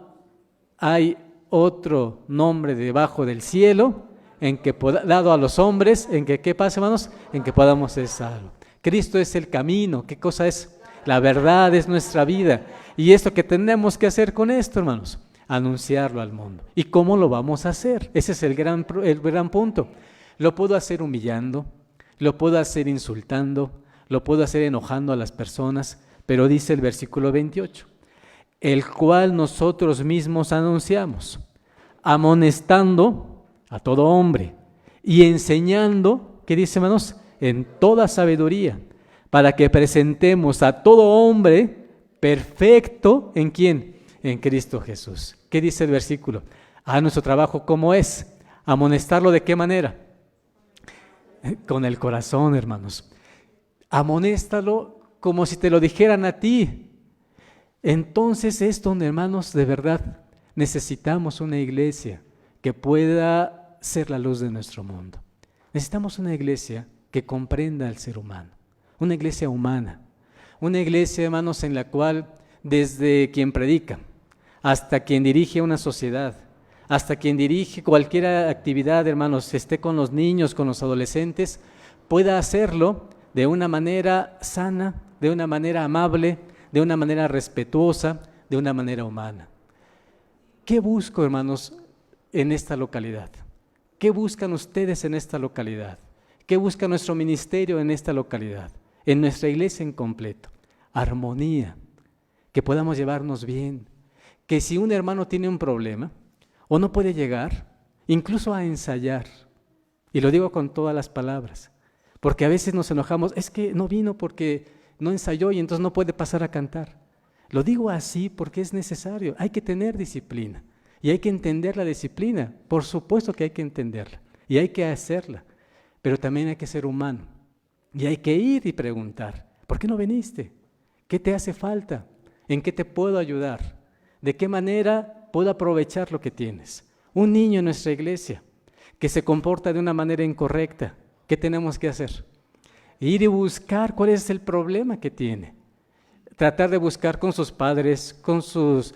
hay otro nombre debajo del cielo en que dado a los hombres, en que ¿qué pasa, hermanos? En que podamos ser salvos. Cristo es el camino. ¿Qué cosa es? La verdad es nuestra vida. Y esto que tenemos que hacer con esto, hermanos, anunciarlo al mundo. ¿Y cómo lo vamos a hacer? Ese es el gran punto. Lo puedo hacer humillando, lo puedo hacer insultando, lo puedo hacer enojando a las personas, pero dice el versículo 28, el cual nosotros mismos anunciamos, amonestando a todo hombre y enseñando, ¿qué dice, hermanos? En toda sabiduría, para que presentemos a todo hombre perfecto, ¿en quién? En Cristo Jesús. ¿Qué dice el versículo? Nuestro trabajo, ¿cómo es? ¿Amonestarlo de qué manera? Con el corazón, hermanos. Amonéstalo como si te lo dijeran a ti. Entonces es donde, hermanos, de verdad necesitamos una iglesia que pueda ser la luz de nuestro mundo. Necesitamos una iglesia que comprenda al ser humano, una iglesia humana, una iglesia, hermanos, en la cual desde quien predica hasta quien dirige una sociedad, hasta quien dirige cualquier actividad, hermanos, esté con los niños, con los adolescentes, pueda hacerlo de una manera sana, de una manera amable, de una manera respetuosa, de una manera humana. ¿Qué busco, hermanos, en esta localidad? ¿Qué buscan ustedes en esta localidad? ¿Qué busca nuestro ministerio en esta localidad? En nuestra iglesia en completo. Armonía, que podamos llevarnos bien, que si un hermano tiene un problema o no puede llegar, incluso a ensayar, y lo digo con todas las palabras, porque a veces nos enojamos, es que no vino porque no ensayó y entonces no puede pasar a cantar. Lo digo así porque es necesario, hay que tener disciplina y hay que entender la disciplina, por supuesto que hay que entenderla y hay que hacerla, pero también hay que ser humano y hay que ir y preguntar, ¿por qué no viniste? ¿Qué te hace falta? ¿En qué te puedo ayudar? ¿De qué manera puedo aprovechar lo que tienes? Un niño en nuestra iglesia que se comporta de una manera incorrecta, ¿qué tenemos que hacer? Ir y buscar cuál es el problema que tiene. Tratar de buscar con sus padres, con sus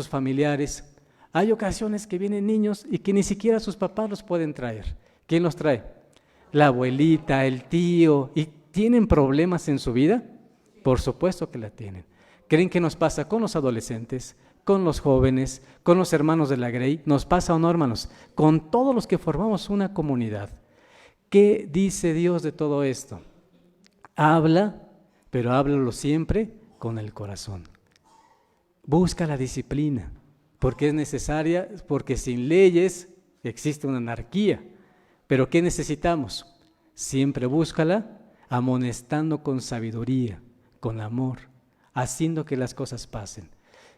familiares. Hay ocasiones que vienen niños y que ni siquiera sus papás los pueden traer. ¿Quién los trae? La abuelita, el tío. ¿Y tienen problemas en su vida? Por supuesto que la tienen. ¿Creen que nos pasa con los adolescentes, con los jóvenes, con los hermanos de la Grey? ¿Nos pasa o no, hermanos? Con todos los que formamos una comunidad. ¿Qué dice Dios de todo esto? Habla, pero háblalo siempre con el corazón. Busca la disciplina, porque es necesaria, porque sin leyes existe una anarquía. Pero ¿qué necesitamos? Siempre búscala amonestando con sabiduría, con amor, haciendo que las cosas pasen.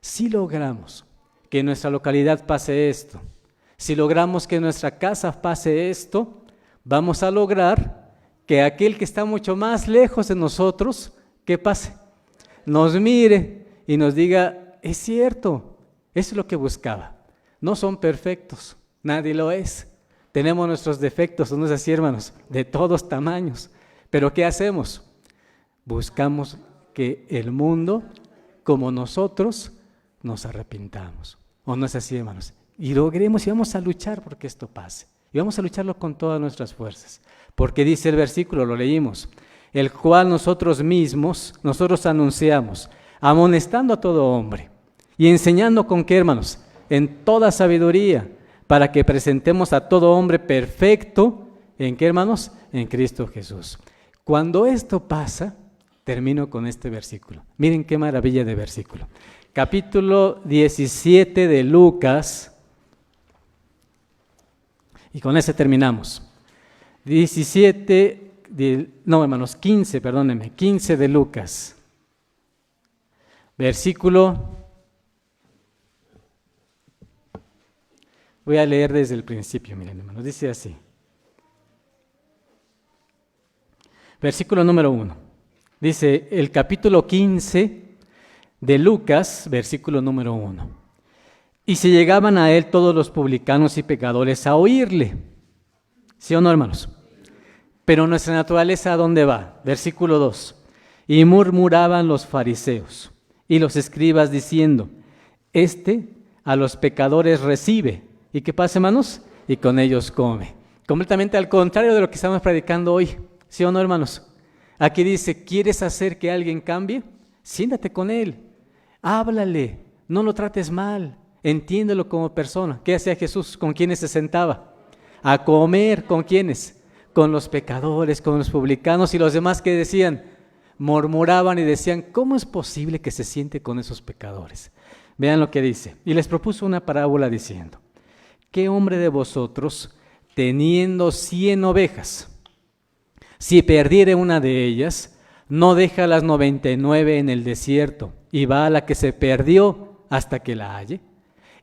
Si logramos que en nuestra localidad pase esto, si logramos que en nuestra casa pase esto, vamos a lograr que aquel que está mucho más lejos de nosotros, ¿qué pase? Nos mire y nos diga, es cierto, eso es lo que buscaba. No son perfectos, nadie lo es. Tenemos nuestros defectos, no es así, hermanos, de todos tamaños. Pero ¿qué hacemos? Buscamos que el mundo, como nosotros, nos arrepintamos. ¿O no es así, hermanos? Y logremos y vamos a luchar porque esto pase. Y vamos a lucharlo con todas nuestras fuerzas. Porque dice el versículo, lo leímos, el cual nosotros mismos, nosotros anunciamos, amonestando a todo hombre y enseñando con qué, hermanos, en toda sabiduría, para que presentemos a todo hombre perfecto, ¿en qué, hermanos? En Cristo Jesús. Cuando esto pasa, termino con este versículo. Miren qué maravilla de versículo. Capítulo 17 de Lucas, y con ese terminamos. 15 de Lucas, versículo, voy a leer desde el principio, miren, hermanos, dice así. Versículo número 1, dice el capítulo 15 de Lucas, versículo número 1. Y se llegaban a él todos los publicanos y pecadores a oírle. ¿Sí o no, hermanos? Pero nuestra naturaleza, ¿a dónde va? Versículo 2. Y murmuraban los fariseos y los escribas diciendo, a los pecadores recibe. ¿Y qué pasa, hermanos? Y con ellos come. Completamente al contrario de lo que estamos predicando hoy. ¿Sí o no, hermanos? Aquí dice, ¿quieres hacer que alguien cambie? Siéntate con él, háblale, no lo trates mal, entiéndelo como persona. ¿Qué hacía Jesús? ¿Con quiénes se sentaba? A comer, ¿con quiénes? Con los pecadores, con los publicanos y los demás que decían, murmuraban y decían, ¿cómo es posible que se siente con esos pecadores? Vean lo que dice. Y les propuso una parábola diciendo, ¿qué hombre de vosotros, teniendo 100 ovejas, si perdiere una de ellas, no deja las 99 en el desierto y va a la que se perdió hasta que la halle?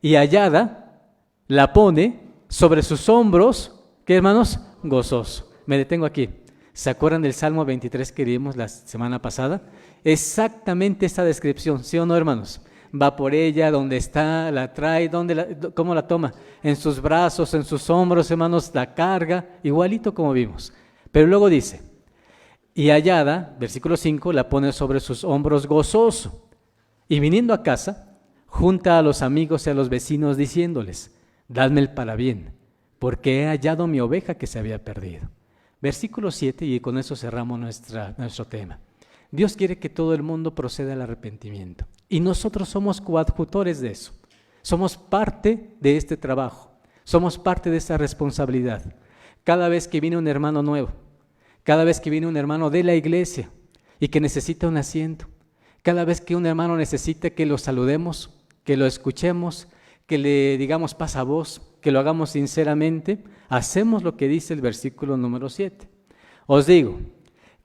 Y hallada, la pone sobre sus hombros, ¿qué, hermanos? Gozoso. Me detengo aquí. ¿Se acuerdan del Salmo 23 que leímos la semana pasada? Exactamente esa descripción, ¿sí o no, hermanos? Va por ella, donde está, la trae, ¿cómo la toma? En sus brazos, en sus hombros, hermanos, la carga, igualito como vimos. Pero luego dice, y hallada, versículo 5, la pone sobre sus hombros gozoso. Y viniendo a casa, junta a los amigos y a los vecinos diciéndoles, dadme el parabién, porque he hallado mi oveja que se había perdido. Versículo 7, y con eso cerramos nuestro tema. Dios quiere que todo el mundo proceda al arrepentimiento. Y nosotros somos coadjutores de eso. Somos parte de este trabajo. Somos parte de esa responsabilidad. Cada vez que viene un hermano nuevo, cada vez que viene un hermano de la iglesia y que necesita un asiento, cada vez que un hermano necesita que lo saludemos, que lo escuchemos, que le digamos pasa voz, que lo hagamos sinceramente, hacemos lo que dice el versículo número 7. Os digo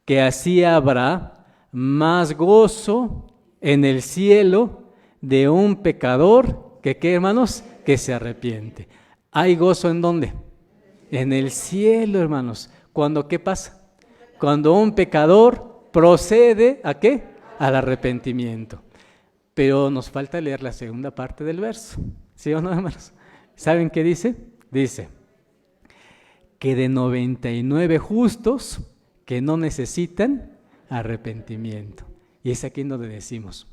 que así habrá más gozo en el cielo de un pecador que, ¿qué, hermanos? Que se arrepiente. ¿Hay gozo en dónde? En el cielo, hermanos. ¿Cuándo qué pasa? Cuando un pecador procede, ¿a qué? Al arrepentimiento. Pero nos falta leer la segunda parte del verso. ¿Sí o no, hermanos? ¿Saben qué dice? Dice que de 99 justos que no necesitan arrepentimiento. Y es aquí donde decimos,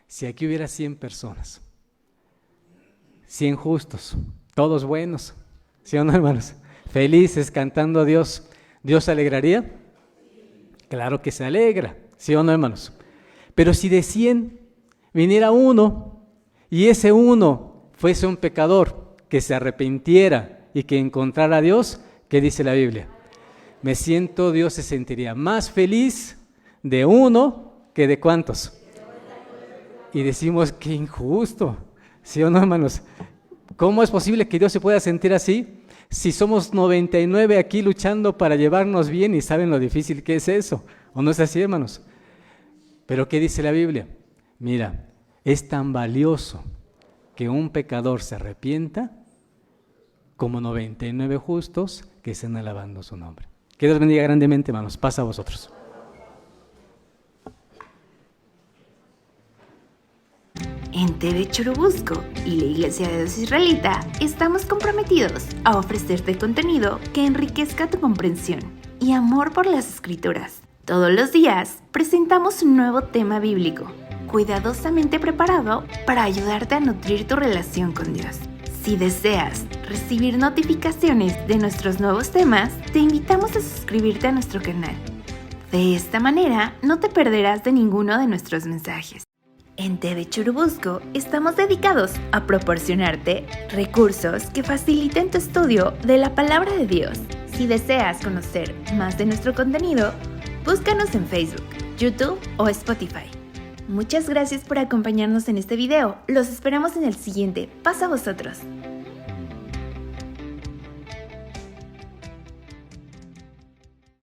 si aquí hubiera 100 personas, 100 justos, todos buenos, ¿sí o no, hermanos? Felices cantando a Dios, ¿Dios se alegraría? Claro que se alegra, ¿sí o no, hermanos? Pero si de 100 viniera uno y ese uno fuese un pecador que se arrepintiera y que encontrara a Dios, ¿qué dice la Biblia? Dios se sentiría más feliz de uno que de ¿cuántos? Y decimos, qué injusto, ¿sí o no, hermanos? ¿Cómo es posible que Dios se pueda sentir así si somos 99 aquí luchando para llevarnos bien y saben lo difícil que es eso? ¿O no es así, hermanos? Pero ¿qué dice la Biblia? Mira, es tan valioso que un pecador se arrepienta como 99 justos que estén alabando su nombre. Que Dios bendiga grandemente, hermanos. Pasa a vosotros. En TV Churubusco y la Iglesia de Dios Israelita estamos comprometidos a ofrecerte contenido que enriquezca tu comprensión y amor por las Escrituras. Todos los días presentamos un nuevo tema bíblico, cuidadosamente preparado para ayudarte a nutrir tu relación con Dios. Si deseas recibir notificaciones de nuestros nuevos temas, te invitamos a suscribirte a nuestro canal. De esta manera, no te perderás de ninguno de nuestros mensajes. En TV Churubusco estamos dedicados a proporcionarte recursos que faciliten tu estudio de la Palabra de Dios. Si deseas conocer más de nuestro contenido, búscanos en Facebook, YouTube o Spotify. Muchas gracias por acompañarnos en este video. Los esperamos en el siguiente. Pasa a vosotros.